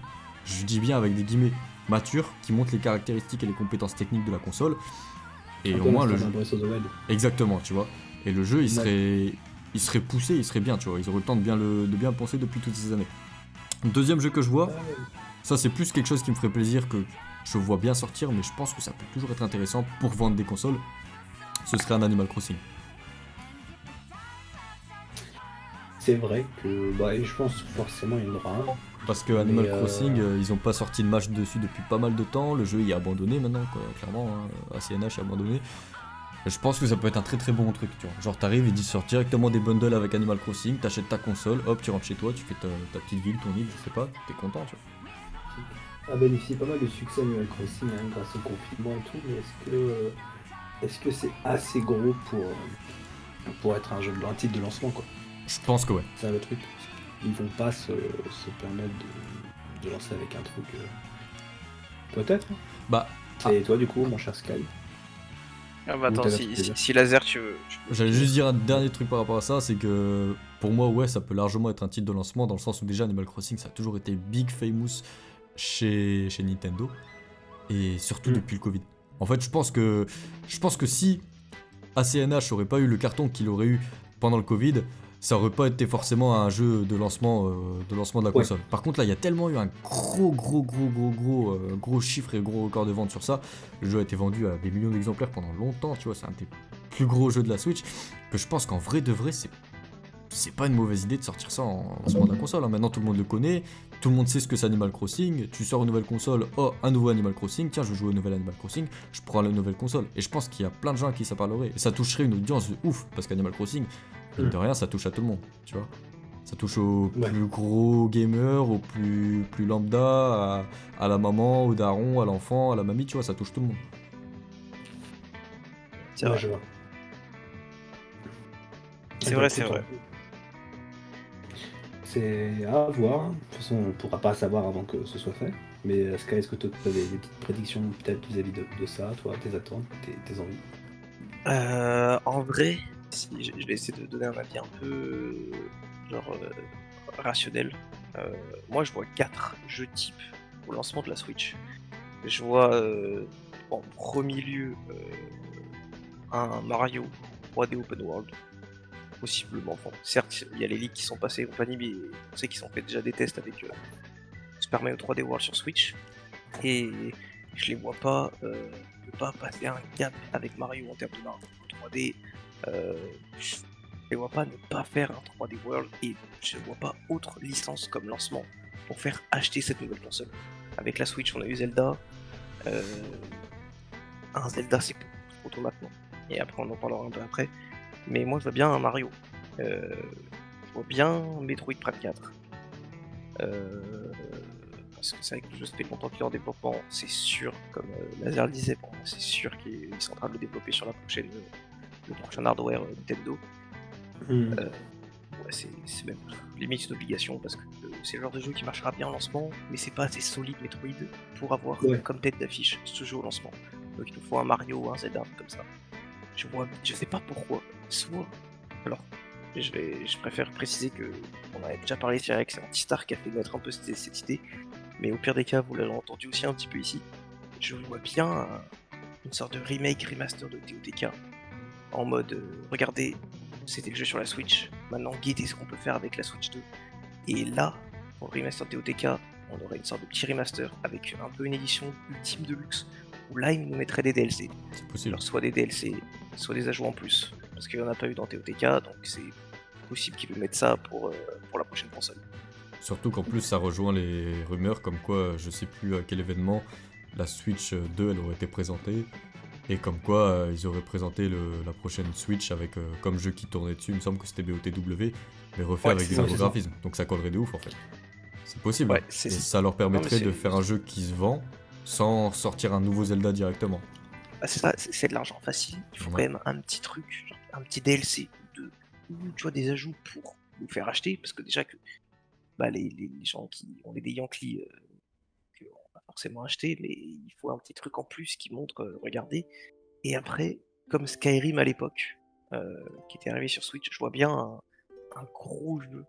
Speaker 3: je dis bien avec des guillemets, mature, qui montre les caractéristiques et les compétences techniques de la console. Et au moins le jeu. Exactement, tu vois. Et le jeu, il serait poussé, il serait bien, tu vois. Ils auraient le temps de bien le penser depuis toutes ces années. Deuxième jeu que je vois, ça c'est plus quelque chose qui me ferait plaisir, que je vois bien sortir, mais je pense que ça peut toujours être intéressant pour vendre des consoles. Ce serait un Animal Crossing.
Speaker 1: C'est vrai que je pense forcément il y en aura un.
Speaker 3: Parce que Animal Crossing, ils ont pas sorti de match dessus depuis pas mal de temps, le jeu il est abandonné maintenant, quoi, clairement, hein. ACNH est abandonné. Je pense que ça peut être un très très bon truc, tu vois. Genre t'arrives, ils sortent directement des bundles avec Animal Crossing, t'achètes ta console, hop, tu rentres chez toi, tu fais ta petite ville, ton île, je sais pas, t'es content, tu vois.
Speaker 1: A bénéficié pas mal de succès Animal Crossing grâce au confinement et tout, mais est-ce que c'est assez gros pour être un titre de lancement, quoi?
Speaker 3: Je pense que ouais.
Speaker 1: C'est le truc. Ils vont pas se permettre de lancer avec un truc. Peut-être. Et toi du coup, mon cher Sky?
Speaker 2: Ah bah attends, si laser tu veux.
Speaker 3: J'allais juste dire un dernier truc par rapport à ça, c'est que pour moi, ouais, ça peut largement être un titre de lancement, dans le sens où déjà Animal Crossing, ça a toujours été big famous chez Nintendo, et surtout depuis le Covid. En fait, je pense que si ACNH aurait pas eu le carton qu'il aurait eu pendant le Covid, ça aurait pas été forcément un jeu de lancement de la console. Par contre là, il y a tellement eu un gros chiffre et gros record de vente sur ça. Le jeu a été vendu à des millions d'exemplaires pendant longtemps, tu vois, c'est un des plus gros jeux de la Switch, que je pense qu'en vrai de vrai, c'est pas une mauvaise idée de sortir ça en lancement de la console, hein. Maintenant tout le monde le connaît, tout le monde sait ce que c'est Animal Crossing, tu sors une nouvelle console, oh, un nouveau Animal Crossing, tiens, je veux jouer au nouvel Animal Crossing, je prends la nouvelle console. Et je pense qu'il y a plein de gens à qui ça parlerait, et ça toucherait une audience de ouf, parce qu'Animal Crossing, de rien, ça touche à tout le monde, tu vois. Ça touche aux plus gros gamers, aux plus lambda, à la maman, au daron, à l'enfant, à la mamie, tu vois, ça touche tout le monde.
Speaker 2: C'est vrai.
Speaker 1: Je vois.
Speaker 2: C'est vrai.
Speaker 1: C'est à voir. De toute façon, on pourra pas savoir avant que ce soit fait. Mais Sky, est-ce que tu as des petites prédictions peut-être vis-à-vis de ça, toi, tes attentes, tes envies?
Speaker 2: En vrai, si je vais essayer de donner un avis un peu rationnel. Moi, je vois 4 jeux types au lancement de la Switch. Je vois en premier lieu un Mario 3D Open World, possiblement. Bon, certes, il y a les leaks qui sont passés et compagnie, mais on sait qu'ils ont fait déjà des tests avec Super Mario 3D World sur Switch, et je les vois pas ne pas passer un cap avec Mario en termes de Mario 3D. Je les vois pas ne pas faire un 3D World, et je vois pas autre licence comme lancement pour faire acheter cette nouvelle console. Avec la Switch, on a eu Zelda. Un Zelda, c'est trop tôt maintenant. Et après, on en parlera un peu après. Mais moi, je vois bien un Mario. Je vois bien Metroid Prime 4. Parce que c'est vrai que le jeu ça fait longtemps qu'il est en développement. C'est sûr, comme Laser le disait, bon, c'est sûr qu'ils sont en train de le développer sur le prochain hardware Nintendo. Ouais, c'est même limite une obligation, parce que c'est le genre de jeu qui marchera bien en lancement, mais c'est pas assez solide Metroid pour avoir comme tête d'affiche ce jeu au lancement. Donc il nous faut un Mario ou un Zelda comme ça. Je sais pas pourquoi. Soit. Alors, je préfère préciser que on avait déjà parlé sur c'est Antistar qui a fait naître un peu cette idée, mais au pire des cas, vous l'avez entendu aussi un petit peu ici. Je vois bien une sorte de remaster de TOTK en mode regardez, c'était le jeu sur la Switch, maintenant guettez ce qu'on peut faire avec la Switch 2. Et là, pour le remaster de TOTK, on aurait une sorte de petit remaster avec un peu une édition ultime de luxe, où là ils nous mettraient des DLC.
Speaker 3: C'est possible.
Speaker 2: Alors soit des DLC, soit des ajouts en plus, parce qu'il n'y en a pas eu dans TOTK, donc c'est possible qu'ils nous mettent ça pour la prochaine console.
Speaker 3: Surtout qu'en plus ça rejoint les rumeurs comme quoi, je sais plus à quel événement, la Switch 2 elle aurait été présentée, et comme quoi ils auraient présenté la prochaine Switch avec comme jeu qui tournait dessus, il me semble que c'était BOTW, mais refait avec des nouveaux graphismes, donc ça collerait de ouf en fait. C'est possible.
Speaker 2: Ouais,
Speaker 3: Et
Speaker 2: c'est
Speaker 3: ça leur
Speaker 2: non, mais
Speaker 3: permettrait de
Speaker 2: c'est
Speaker 3: faire un jeu qui se vend sans sortir un nouveau Zelda directement.
Speaker 2: c'est ça, c'est de l'argent facile. Il faut quand
Speaker 3: Ouais.
Speaker 2: même un petit truc, genre un petit DLC ou tu vois, des ajouts pour nous faire acheter, parce que déjà que bah, les gens qui ont des Yankees qu'on va forcément acheter, mais il faut un petit truc en plus qui montre, regardez. Et après, comme Skyrim à l'époque, qui était arrivé sur Switch, je vois bien un gros jeu.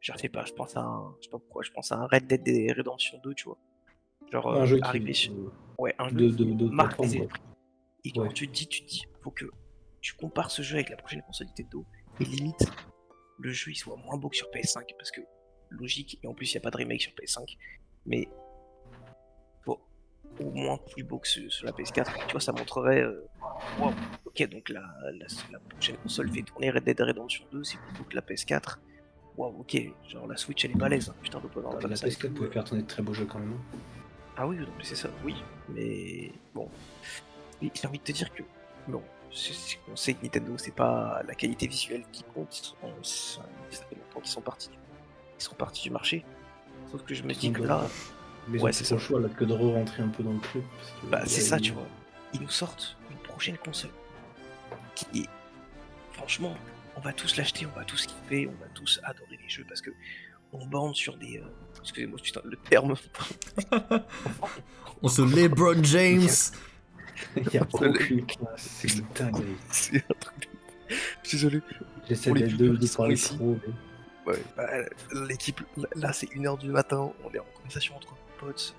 Speaker 2: Je sais pas, je sais pas pourquoi, je pense à un Red Dead Redemption 2, tu vois. Genre
Speaker 1: Un jeu
Speaker 2: arrivé
Speaker 1: qui
Speaker 2: sur... Ouais, un jeu
Speaker 1: de
Speaker 2: qui marque
Speaker 1: plateforme
Speaker 2: les
Speaker 1: quoi.
Speaker 2: esprits. Et
Speaker 1: Ouais.
Speaker 2: quand tu te dis, faut que tu compares ce jeu avec la prochaine console Nintendo, et limite, le jeu il soit moins beau que sur PS5, parce que logique, et en plus il n'y a pas de remake sur PS5, mais faut au moins plus beau que sur la PS4. Tu vois, ça montrerait, waouh, ok, donc la prochaine console fait tourner Red Dead Redemption 2, c'est plus beau que la PS4. Waouh, ok, genre la Switch elle est balèze, hein. Putain, d'open world comme
Speaker 1: La
Speaker 2: ça et
Speaker 1: PS4
Speaker 2: tout.
Speaker 1: pouvait faire tourner de très beaux jeux quand même.
Speaker 2: Ah oui, non, mais c'est ça, oui, mais bon, et j'ai envie de te dire que, bon, on sait que Nintendo, c'est pas la qualité visuelle qui compte, ça fait longtemps qu'ils sont partis du marché. Sauf que je me
Speaker 1: Ils
Speaker 2: dis
Speaker 1: sont
Speaker 2: que
Speaker 1: de-
Speaker 2: là,
Speaker 1: Mais ils ont
Speaker 2: ouais,
Speaker 1: plus
Speaker 2: c'est
Speaker 1: trop
Speaker 2: ça.
Speaker 1: le choix là que de re-rentrer un peu dans le truc. Parce que,
Speaker 2: Bah, c'est
Speaker 1: là,
Speaker 2: ça, tu vois. Ils nous sortent une prochaine console qui est, franchement, on va tous l'acheter, on va tous kiffer, on va tous adorer les jeux parce que on bande sur des. Excusez-moi, putain, le terme.
Speaker 3: On se LeBron James.
Speaker 1: il n'y a
Speaker 2: On se
Speaker 1: aucune classe, c'est une dinguerie.
Speaker 2: C'est un truc. Je suis désolé
Speaker 1: J'essaie
Speaker 2: pour les viewers
Speaker 1: de
Speaker 2: qui seront
Speaker 1: parler
Speaker 2: ici.
Speaker 1: trop. Mais...
Speaker 2: Ouais, bah, l'équipe, là c'est 1h du matin, on est en conversation entre potes,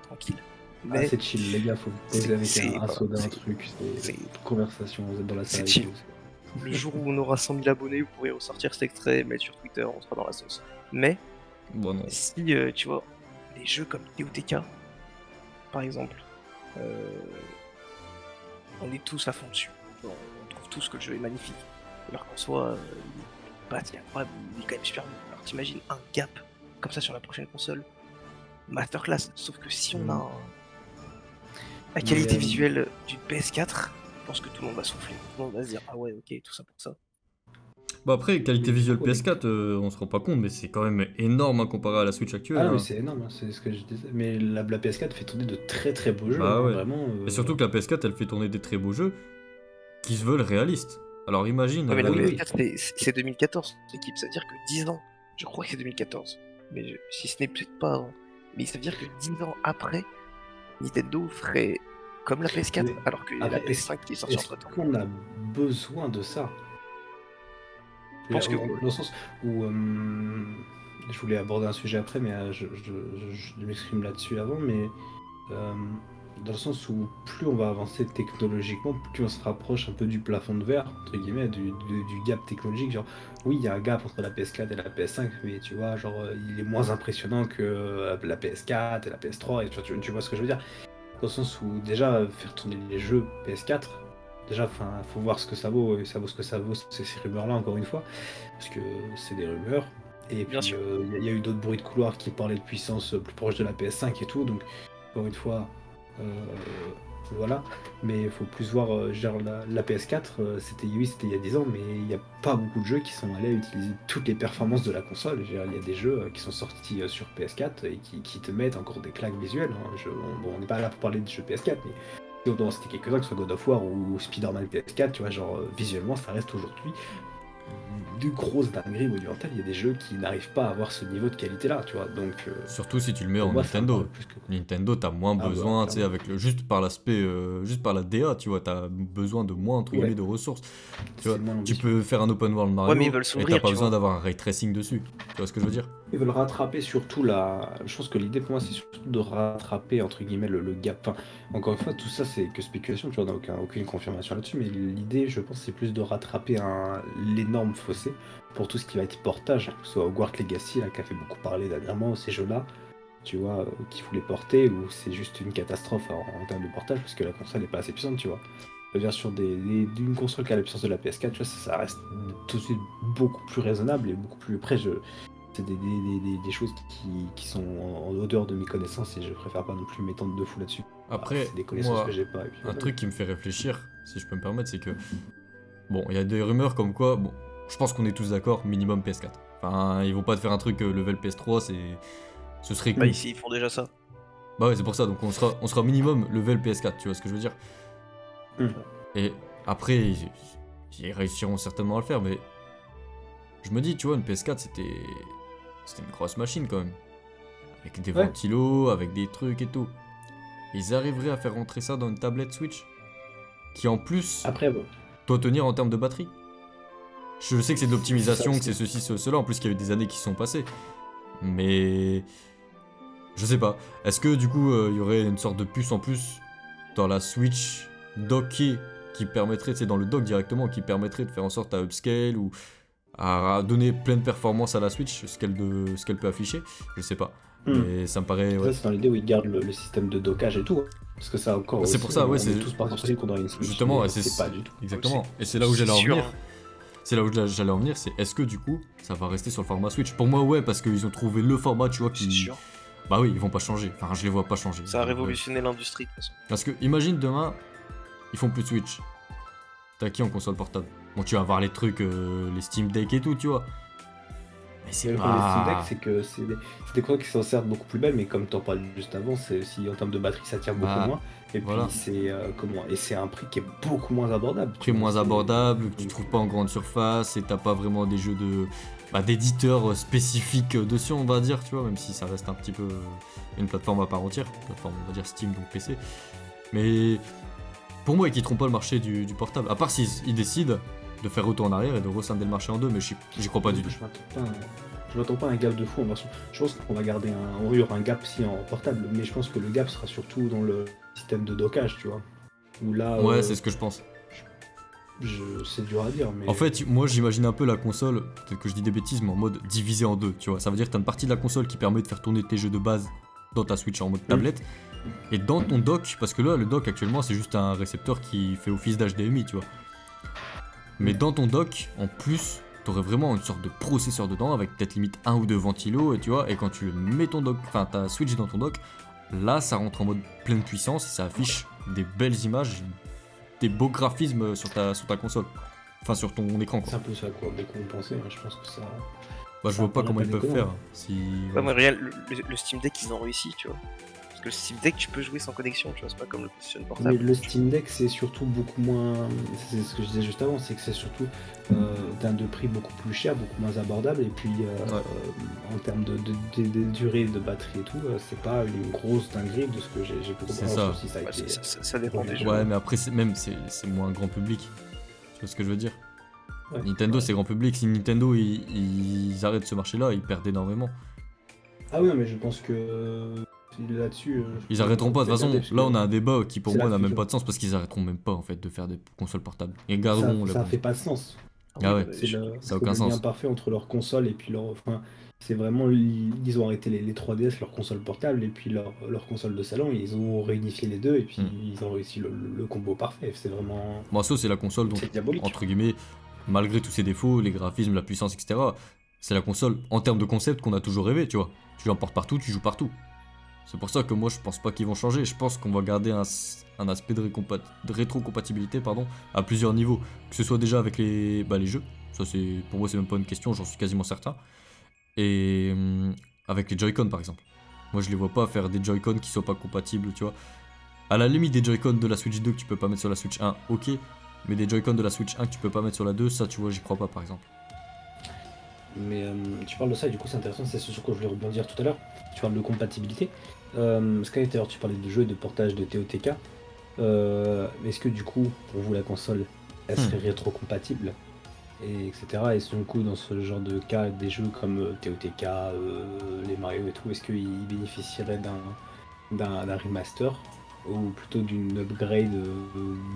Speaker 2: tranquille.
Speaker 1: Ah,
Speaker 2: Mais
Speaker 1: c'est chill, les gars, faut vous poser avec un
Speaker 2: voilà,
Speaker 1: soda, un truc, c'est
Speaker 2: c'est
Speaker 1: conversation, vous êtes dans la
Speaker 2: c'est
Speaker 1: salle et
Speaker 2: chill.
Speaker 1: tout.
Speaker 2: Le jour où on aura 100 000 abonnés, vous pourrez ressortir cet extrait, mettre sur Twitter, on sera dans la sauce. Mais
Speaker 3: Bon, non.
Speaker 2: si, tu vois, les jeux comme TOTK, par exemple, euh, on est tous à fond dessus. On trouve tous que le jeu est magnifique. Alors qu'en soi, il est incroyable, il est quand même super bon. Alors t'imagines un gap comme ça sur la prochaine console, masterclass. Sauf que si on a la qualité
Speaker 1: Mais,
Speaker 2: visuelle d'une PS4, je pense que tout le monde va souffler. Tout le monde va se dire, ah ouais, ok, tout ça pour ça.
Speaker 3: Bah après, qualité
Speaker 1: mais du
Speaker 3: visuelle
Speaker 1: coup, avec...
Speaker 3: PS4, on se rend pas compte, mais c'est quand même énorme hein, comparé à la Switch
Speaker 1: Ah
Speaker 3: actuelle.
Speaker 1: non, mais
Speaker 3: Hein.
Speaker 1: c'est énorme, hein, c'est ce que je disais. Mais la PS4 fait tourner de très très beaux jeux,
Speaker 3: Bah
Speaker 1: hein,
Speaker 3: ouais.
Speaker 1: vraiment.
Speaker 3: Et surtout que la PS4, elle fait tourner des très beaux jeux qui se veulent réalistes. Alors imagine,
Speaker 2: Ouais, mais la
Speaker 1: Oui, oui.
Speaker 2: PS4, c'est 2014, l'équipe. Ça veut dire que 10 ans, je crois que c'est 2014, mais si ce n'est peut-être pas avant. Mais ça veut dire que 10 ans après, Nintendo ferait comme la PS4,
Speaker 1: Mais
Speaker 2: alors qu'il y a la
Speaker 1: après,
Speaker 2: PS5 qui est sortie
Speaker 1: est-ce
Speaker 2: entre temps.
Speaker 1: qu'on a besoin de ça?
Speaker 2: Je pense que
Speaker 1: Dans le sens où je voulais aborder un sujet après, mais je m'exprime là-dessus avant, mais euh, dans le sens où plus on va avancer technologiquement, plus on se rapproche un peu du plafond de verre, entre guillemets, du gap technologique. Genre, oui, il y a un gap entre la PS4 et la PS5, mais tu vois, genre, il est moins impressionnant que la PS4 et la PS3, et tu vois ce que je veux dire? Dans le sens où déjà faire tourner les jeux PS4, déjà enfin faut voir ce que ça vaut et ça vaut ce que ça vaut ces rumeurs là encore une fois parce que c'est des rumeurs et
Speaker 2: bien
Speaker 1: puis
Speaker 2: sûr.
Speaker 1: il y a eu d'autres bruits de couloir qui parlaient de puissance plus proche de la PS5 et tout donc encore une fois euh, voilà mais il faut plus voir genre la PS4 c'était oui c'était il y a 10 ans mais il n'y a pas beaucoup de jeux qui sont allés utiliser toutes les performances de la console. Je veux dire, il y a des jeux qui sont sortis sur PS4 et qui te mettent encore des claques visuelles hein. Bon, on n'est pas là pour parler de jeux PS4 mais si on doit en citer quelques-uns que ce soit God of War ou Spider-Man PS4 tu vois genre visuellement ça reste aujourd'hui de grosses dingueries monumentales. Il y a des jeux qui n'arrivent pas à avoir ce niveau de qualité là tu vois donc
Speaker 3: surtout si tu le mets
Speaker 1: pour
Speaker 3: en
Speaker 1: moi ça me
Speaker 3: Nintendo.
Speaker 1: parle plus que
Speaker 3: Nintendo, t'as moins
Speaker 1: ah bah
Speaker 3: besoin, tu sais,
Speaker 1: clairement
Speaker 3: avec juste par l'aspect, juste par la DA, tu vois, t'as besoin de moins, entre guillemets,
Speaker 1: ouais
Speaker 3: de ressources. Tu vois,
Speaker 1: c'est moins
Speaker 3: tu
Speaker 1: ambitieux.
Speaker 3: peux faire un open world
Speaker 2: Ouais, mais ils
Speaker 3: Mario
Speaker 2: veulent
Speaker 3: et t'as
Speaker 2: s'ouvrir,
Speaker 3: pas
Speaker 2: tu
Speaker 3: besoin
Speaker 2: vois.
Speaker 3: d'avoir un ray tracing dessus. Tu vois ce que je veux dire?
Speaker 1: Ils veulent rattraper surtout la. Je pense que l'idée pour moi c'est surtout de rattraper entre guillemets le gap. Enfin, encore une fois, tout ça c'est que spéculation, tu vois, on n'a aucune confirmation là-dessus, mais l'idée je pense c'est plus de rattraper l'énorme fossé pour tout ce qui va être portage, que ce soit Hogwarts Legacy là, qui a fait beaucoup parler dernièrement, ces jeux-là, tu vois, qu'il voulait porter, ou c'est juste une catastrophe en termes de portage parce que la console n'est pas assez puissante, tu vois. Je veux dire, sur d'une console qui a la puissance de la PS4, tu vois, ça reste tout de suite beaucoup plus raisonnable et beaucoup plus près. C'est des choses qui sont en odeur de mes connaissances et je préfère pas non plus m'étendre de fou là-dessus.
Speaker 3: Après,
Speaker 1: C'est des connaissances que
Speaker 3: moi,
Speaker 1: j'ai pas. Et puis,
Speaker 3: un
Speaker 1: voilà.
Speaker 3: truc qui me fait réfléchir, si je peux me permettre, c'est que, bon, il y a des rumeurs comme quoi, bon, je pense qu'on est tous d'accord, minimum PS4. Enfin, ils vont pas te faire un truc level PS3, Ce serait
Speaker 2: Bah,
Speaker 3: cool.
Speaker 2: ici, ils font déjà ça.
Speaker 3: Bah ouais, c'est pour ça, donc on sera minimum level PS4, tu vois ce que je veux dire.
Speaker 1: Mhm.
Speaker 3: Et après, ils réussiront certainement à le faire, mais je me dis, tu vois, une PS4, c'était une grosse machine quand même. Avec des
Speaker 1: Ouais.
Speaker 3: ventilos, avec des trucs et tout. Ils arriveraient à faire rentrer ça dans une tablette Switch qui en plus
Speaker 1: Après, bon,
Speaker 3: doit tenir en termes de batterie. Je sais que c'est de
Speaker 1: c'est ça
Speaker 3: l'optimisation, que
Speaker 1: aussi.
Speaker 3: c'est ceci, cela, en plus qu'il y a eu des années qui se sont passées. Mais je sais pas. Est-ce que du coup il y aurait une sorte de puce en plus dans la Switch dockée qui permettrait, tu sais, dans le dock directement, qui permettrait de faire en sorte à upscale ou à donner pleine performance à la Switch, ce qu'elle peut afficher, je sais pas.
Speaker 1: Hmm.
Speaker 3: Mais ça me paraît.
Speaker 1: Ça,
Speaker 3: Ouais.
Speaker 1: c'est dans l'idée où ils gardent le système de dockage et tout. Hein. Parce que ça encore
Speaker 3: Bah, c'est
Speaker 1: aussi,
Speaker 3: pour ça, ouais,
Speaker 1: on
Speaker 3: c'est
Speaker 1: est tous partis sur qu'on aurait une Switch,
Speaker 3: justement,
Speaker 1: mais
Speaker 3: et
Speaker 1: c'est pas du tout.
Speaker 3: exactement.
Speaker 2: Donc,
Speaker 3: Et c'est là où j'allais en
Speaker 2: sûr,
Speaker 3: venir.
Speaker 2: hein.
Speaker 3: C'est là où j'allais en venir, c'est est-ce que du coup ça va rester sur le format Switch? Pour moi, ouais, parce qu'ils ont trouvé le format, tu vois,
Speaker 2: C'est
Speaker 3: qui.
Speaker 2: sûr.
Speaker 3: Bah oui, ils vont pas changer. Enfin, je les vois pas changer.
Speaker 2: Ça a
Speaker 3: Donc,
Speaker 2: révolutionné l'industrie de toute façon.
Speaker 3: parce que imagine demain, ils font plus de Switch. T'as qui en console portable? Bon, tu vas avoir les trucs, les Steam Deck et tout, tu vois. Mais c'est
Speaker 1: Mais le problème des Steam Deck,
Speaker 3: pas.
Speaker 1: c'est que c'est des consoles qui sont certes beaucoup plus belles, mais comme t'en parlais juste avant, c'est aussi en termes de batterie, ça tire beaucoup
Speaker 3: Bah,
Speaker 1: moins. Et
Speaker 3: voilà.
Speaker 1: puis c'est un prix qui est beaucoup moins abordable.
Speaker 3: Prix moins abordable, que tu trouves pas en grande surface, et t'as pas vraiment des jeux de. Bah, d'éditeurs spécifiques dessus, on va dire, tu vois, même si ça reste un petit peu une plateforme à part entière. Plateforme, on va dire Steam, donc PC. Mais pour moi, ils quitteront pas le marché du portable. À part s'ils ils décident de faire retour en arrière et de rescinder le marché en deux, mais j'y crois pas du tout.
Speaker 1: Je m'attends pas à un gap de fou en version. Je pense qu'on va garder un. Il y aura un gap si en portable, mais je pense que le gap sera surtout dans le système de dockage, tu vois. Où là,
Speaker 3: Ouais, c'est ce que je pense.
Speaker 1: c'est dur à dire, mais.
Speaker 3: En fait, moi j'imagine un peu la console, peut-être que je dis des bêtises, mais en mode divisé en deux, tu vois. Ça veut dire que t'as une partie de la console qui permet de faire tourner tes jeux de base dans ta Switch en mode tablette, et dans ton dock, parce que là, le dock actuellement c'est juste un récepteur qui fait office d'HDMI, tu vois. Mais dans ton dock, en plus, t'aurais vraiment une sorte de processeur dedans, avec peut-être limite un ou deux ventilos, et tu vois, et quand tu mets ton dock, enfin ta Switch dans ton dock, là ça rentre en mode pleine puissance, et ça affiche des belles images, des beaux graphismes sur ta console. Enfin, sur ton écran,
Speaker 1: C'est
Speaker 3: quoi.
Speaker 1: un peu ça quoi, beaucoup ont pensé, hein. Je pense que ça.
Speaker 3: Bah, je
Speaker 1: ça
Speaker 3: vois pas
Speaker 1: paraît
Speaker 3: comment
Speaker 1: pas
Speaker 3: ils peuvent
Speaker 1: déconnant.
Speaker 3: faire. Si.
Speaker 2: Ouais, moi, regarde, le Steam Deck, ils ont réussi, tu vois. Parce que le Steam Deck, tu peux jouer sans connexion, tu vois, c'est pas comme le PlayStation
Speaker 1: Mais
Speaker 2: portable.
Speaker 1: le Steam Deck, c'est surtout beaucoup moins. C'est ce que je disais juste avant, c'est que c'est surtout d'un de prix beaucoup plus cher, beaucoup moins abordable, et puis en termes de durée de batterie et tout, c'est pas une grosse dinguerie de ce que j'ai pu
Speaker 3: C'est
Speaker 1: comprendre.
Speaker 3: ça.
Speaker 1: Si ça a
Speaker 2: Ouais,
Speaker 1: été-
Speaker 2: ça dépend des jeux.
Speaker 3: Ouais, mais après, c'est moins grand public. Tu vois ce que je veux dire?
Speaker 1: Ouais.
Speaker 3: Nintendo, c'est grand public. Si Nintendo, ils arrêtent ce marché-là, ils perdent énormément.
Speaker 1: Ah oui, non, mais je pense que là-dessus.
Speaker 3: Ils arrêteront pas. De toute façon, là, on a un débat qui pour
Speaker 1: c'est
Speaker 3: moi
Speaker 1: la
Speaker 3: n'a même
Speaker 1: fusion.
Speaker 3: pas de sens parce qu'ils arrêteront même pas en fait de faire des consoles portables. Ils
Speaker 1: Ça,
Speaker 3: garderont la
Speaker 1: ça
Speaker 3: console.
Speaker 1: fait pas de sens.
Speaker 3: Ah ouais.
Speaker 1: C'est
Speaker 3: Ça a
Speaker 1: parce
Speaker 3: aucun
Speaker 1: que le lien
Speaker 3: sens.
Speaker 1: parfait entre leur console et puis leur. Enfin, c'est vraiment. Ils ont arrêté les 3DS, leur console portable, et puis leur console de salon. Ils ont réunifié les deux, et puis ils ont réussi le combo parfait. C'est vraiment.
Speaker 3: Bon, ça, c'est la console, donc,
Speaker 1: C'est diabolique.
Speaker 3: entre guillemets, malgré tous ses défauts, les graphismes, la puissance, etc., c'est la console, en termes de concept, qu'on a toujours rêvé, tu vois. Tu l'emportes partout, tu joues partout. C'est pour ça que moi, je pense pas qu'ils vont changer. Je pense qu'on va garder un aspect de rétrocompatibilité, pardon, à plusieurs niveaux. Que ce soit déjà avec les jeux. Ça, pour moi, c'est même pas une question, j'en suis quasiment certain. Et avec les Joy-Con, par exemple. Moi, je les vois pas faire des Joy-Con qui soient pas compatibles, tu vois. À la limite, des Joy-Con de la Switch 2 que tu peux pas mettre sur la Switch 1, ok. Mais des Joy-Con de la Switch 1 que tu peux pas mettre sur la 2, ça, tu vois, j'y crois pas, par exemple.
Speaker 1: Mais tu parles de ça, et du coup, c'est intéressant. C'est ce sur quoi je voulais rebondir tout à l'heure. Tu parles de compatibilité. Sky, tout à l'heure, tu parlais de jeux et de portage de TOTK. Est-ce que du coup, pour vous, la console, elle serait rétrocompatible, et etc. Et du coup, dans ce genre de cas, des jeux comme TOTK, les Mario et tout, est-ce qu'ils bénéficieraient d'un remaster ou plutôt d'une upgrade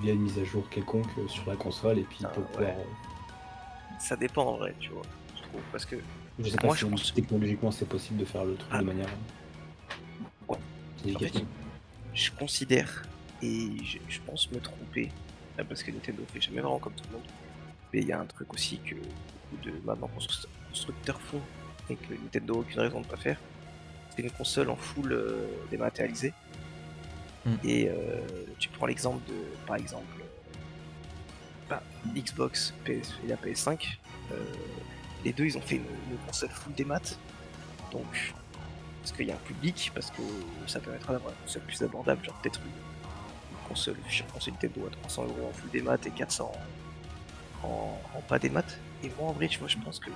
Speaker 1: via une mise à jour quelconque sur la console, et puis pour pouvoir.
Speaker 2: Ouais. Ça dépend en vrai, tu vois, je trouve. Parce que
Speaker 1: Je sais
Speaker 2: Moi,
Speaker 1: pas
Speaker 2: je
Speaker 1: si
Speaker 2: pense-
Speaker 1: technologiquement c'est possible de faire le truc de manière
Speaker 2: Ouais.
Speaker 1: significative.
Speaker 2: je considère, et je pense me tromper, parce que Nintendo fait jamais vraiment comme tout le monde, mais il y a un truc aussi que beaucoup de maintenant constructeurs font, et que Nintendo a aucune raison de pas faire, c'est une console en full dématérialisée. Et tu prends l'exemple de, par exemple, Xbox PS et la PS5, les deux ils ont fait une console full démat, donc parce qu'il y a un public, parce que ça permettra d'avoir une console plus abordable, genre peut-être une console, future console Nintendo à 300 euros en full des maths et 400 en pas des maths. Et moi en vrai, tu vois, je pense qu'il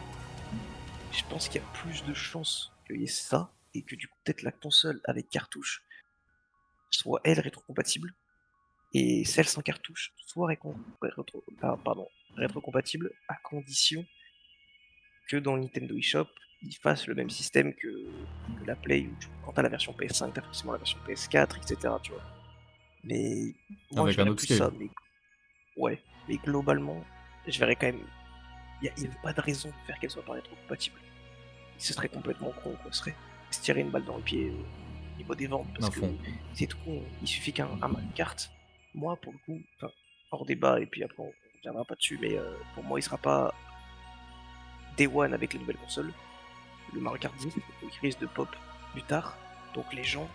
Speaker 2: y a plus de chances qu'il y ait ça et que du coup peut-être la console avec cartouche soit elle rétrocompatible et celle sans cartouche soit rétrocompatible à condition que dans le Nintendo eShop ils fassent le même système que la Play où quand t'as la version PS5 t'as forcément la version PS4 etc tu vois. Mais moi je
Speaker 3: Avec un
Speaker 2: verrais plus
Speaker 3: upscale.
Speaker 2: ça, mais ouais, mais globalement je verrais quand même, il y a pas de raison de faire qu'elle soit pas rétrocompatible. Ce serait complètement con quoi, ce serait se tirer une balle dans le pied au niveau des ventes parce
Speaker 3: À
Speaker 2: que
Speaker 3: fond.
Speaker 2: c'est tout con, il suffit qu'un Mario Kart, moi pour le coup, enfin hors débat et puis après on reviendra pas dessus, mais pour moi il sera pas Day One avec les nouvelles consoles, le Mario Kart 10 il risque de pop plus tard, donc les gens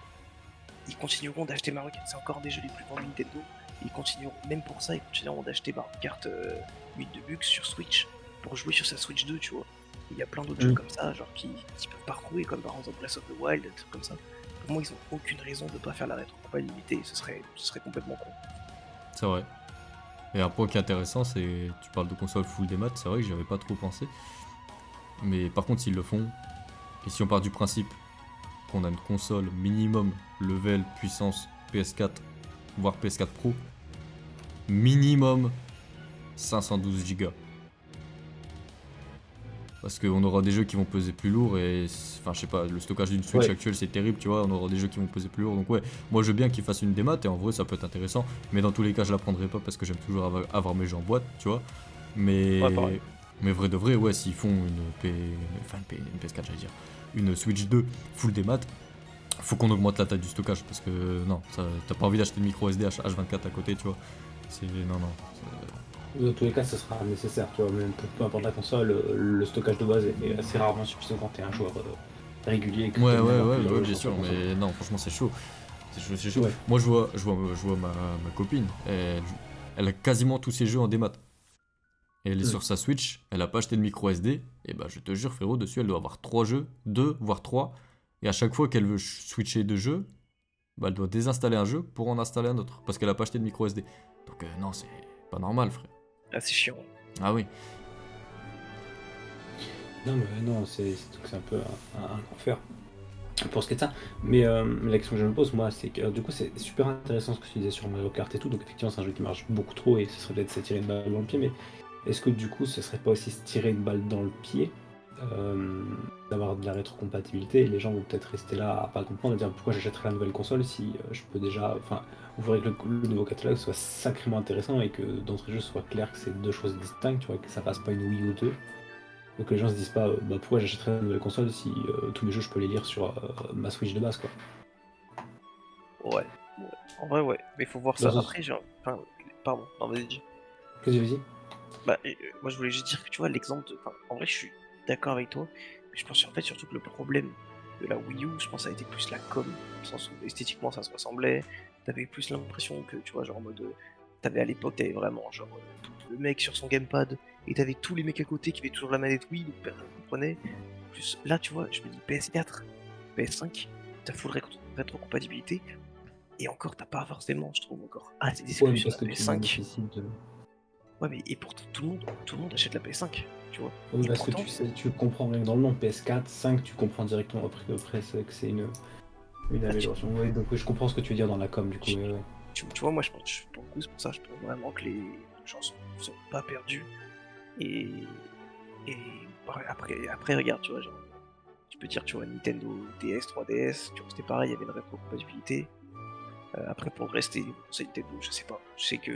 Speaker 2: ils continueront d'acheter Mario Kart, c'est encore des jeux les plus vendus Nintendo, ils continueront, même pour ça, ils continueront d'acheter Mario Kart 8 Deluxe sur Switch pour jouer sur sa Switch 2, tu vois. Il y a plein d'autres jeux comme ça, genre qui peuvent pas retrouver, comme par exemple Breath of the Wild, des trucs comme ça. Pour moi, ils ont aucune raison de pas faire la rétrocompatibilité, ce serait complètement con.
Speaker 3: C'est vrai. Et un point qui est intéressant, c'est. Tu parles de console full des maths, c'est vrai que j'y avais pas trop pensé. Mais par contre, s'ils le font, et si on part du principe qu'on a une console minimum level puissance PS4, voire PS4 Pro, minimum 512 Go. Parce qu'on aura des jeux qui vont peser plus lourd et. Enfin, je sais pas, le stockage d'une Switch
Speaker 1: Ouais.
Speaker 3: actuelle c'est terrible, tu vois. On aura des jeux qui vont peser plus lourd. Donc, ouais, moi je veux bien qu'ils fassent une démat et en vrai ça peut être intéressant. Mais dans tous les cas, je la prendrai pas parce que j'aime toujours avoir mes jeux en boîte, tu vois.
Speaker 2: Ouais, pareil.
Speaker 3: Mais vrai de vrai, ouais, s'ils font une PS4, j'allais dire, une Switch 2 full démat, faut qu'on augmente la taille du stockage parce que non, t'as pas envie d'acheter une micro SD H24 à côté, tu vois. C'est. Non, non.
Speaker 1: Dans tous les cas, ce sera nécessaire, tu vois, même peu importe la console, le stockage de base est assez rarement suffisant quand t'es un joueur régulier et que
Speaker 3: Ouais,
Speaker 1: t'aimes bien
Speaker 3: ouais,
Speaker 1: avoir
Speaker 3: ouais,
Speaker 1: plusieurs
Speaker 3: ouais,
Speaker 1: jeux
Speaker 3: bien
Speaker 1: sur ta
Speaker 3: sûr,
Speaker 1: console.
Speaker 3: mais non, franchement, c'est chaud. C'est chaud, c'est chaud.
Speaker 1: Ouais.
Speaker 3: Moi, je vois ma copine, elle a quasiment tous ses jeux en démat. Et elle est sur sa Switch, elle a pas acheté de micro SD, et bah, je te jure, frérot, dessus, elle doit avoir 3 jeux, 2, voire 3. Et à chaque fois qu'elle veut switcher de jeu, bah, elle doit désinstaller un jeu pour en installer un autre, parce qu'elle a pas acheté de micro SD. Donc, non, c'est pas normal, frère.
Speaker 2: Ah, c'est chiant.
Speaker 3: Ah oui.
Speaker 1: Non, mais non, c'est un peu un enfer pour ce qui est de ça. Mais la question que je me pose, moi, c'est que du coup, c'est super intéressant ce que tu disais sur Mario Kart et tout. Donc, effectivement, c'est un jeu qui marche beaucoup trop et ce serait peut-être se tirer une balle dans le pied. Mais est-ce que du coup, ce serait pas aussi se tirer une balle dans le pied d'avoir de la rétrocompatibilité et les gens vont peut-être rester là à pas comprendre et dire pourquoi j'achèterais la nouvelle console si je peux déjà. Enfin, vous voudrait que le nouveau catalogue soit sacrément intéressant et que d'entrée de jeu soit clair que c'est deux choses distinctes, tu vois, que ça passe pas une Wii U 2. Donc les gens se disent pas bah, pourquoi j'achèterais une nouvelle console si tous mes jeux je peux les lire sur ma Switch de base quoi.
Speaker 2: Ouais, ouais. En vrai, ouais. Mais faut voir
Speaker 1: Dans
Speaker 2: ça.
Speaker 1: le sens.
Speaker 2: Après, enfin, pardon, non, vas-y, dis.
Speaker 1: Vas-y.
Speaker 2: Bah, moi je voulais juste dire que tu vois l'exemple de. Enfin, en vrai, je suis d'accord avec toi, mais je pense en fait surtout que le problème de la Wii U, je pense, ça a été plus la com, dans le sens où esthétiquement ça se ressemblait. T'avais plus l'impression que, tu vois, genre en mode. T'avais à l'époque, t'avais vraiment genre le mec sur son gamepad, et t'avais tous les mecs à côté qui avaient toujours la manette Wii, donc personne ne comprenait. Plus là, tu vois, je me dis PS4, PS5, t'as full rétrocompatibilité, et encore, t'as pas forcément, je trouve, encore assez
Speaker 1: Ouais
Speaker 2: d'exclus
Speaker 1: mais
Speaker 2: sur
Speaker 1: parce
Speaker 2: la
Speaker 1: que tu
Speaker 2: PS5.
Speaker 1: bénéficies de.
Speaker 2: Ouais, mais et pourtant, tout le monde achète la PS5, tu vois.
Speaker 1: Ouais,
Speaker 2: Et
Speaker 1: parce que
Speaker 2: pourtant,
Speaker 1: tu sais, tu comprends rien que dans le nom, PS4, 5, tu comprends directement après c'est que c'est une
Speaker 2: là,
Speaker 1: amélioration. Ouais, donc oui, je comprends ce que tu veux dire dans la com du coup.
Speaker 2: tu,
Speaker 1: Ouais, ouais.
Speaker 2: tu vois, moi, je pense, pour le coup, c'est pour ça, je pense vraiment que les gens sont pas perdus. Et, et après, regarde, tu vois, genre, tu peux dire, tu vois, Nintendo DS, 3DS, tu vois, c'était pareil, il y avait une rétrocompatibilité. Après, pour rester conseil Nintendo, je sais pas. Je sais que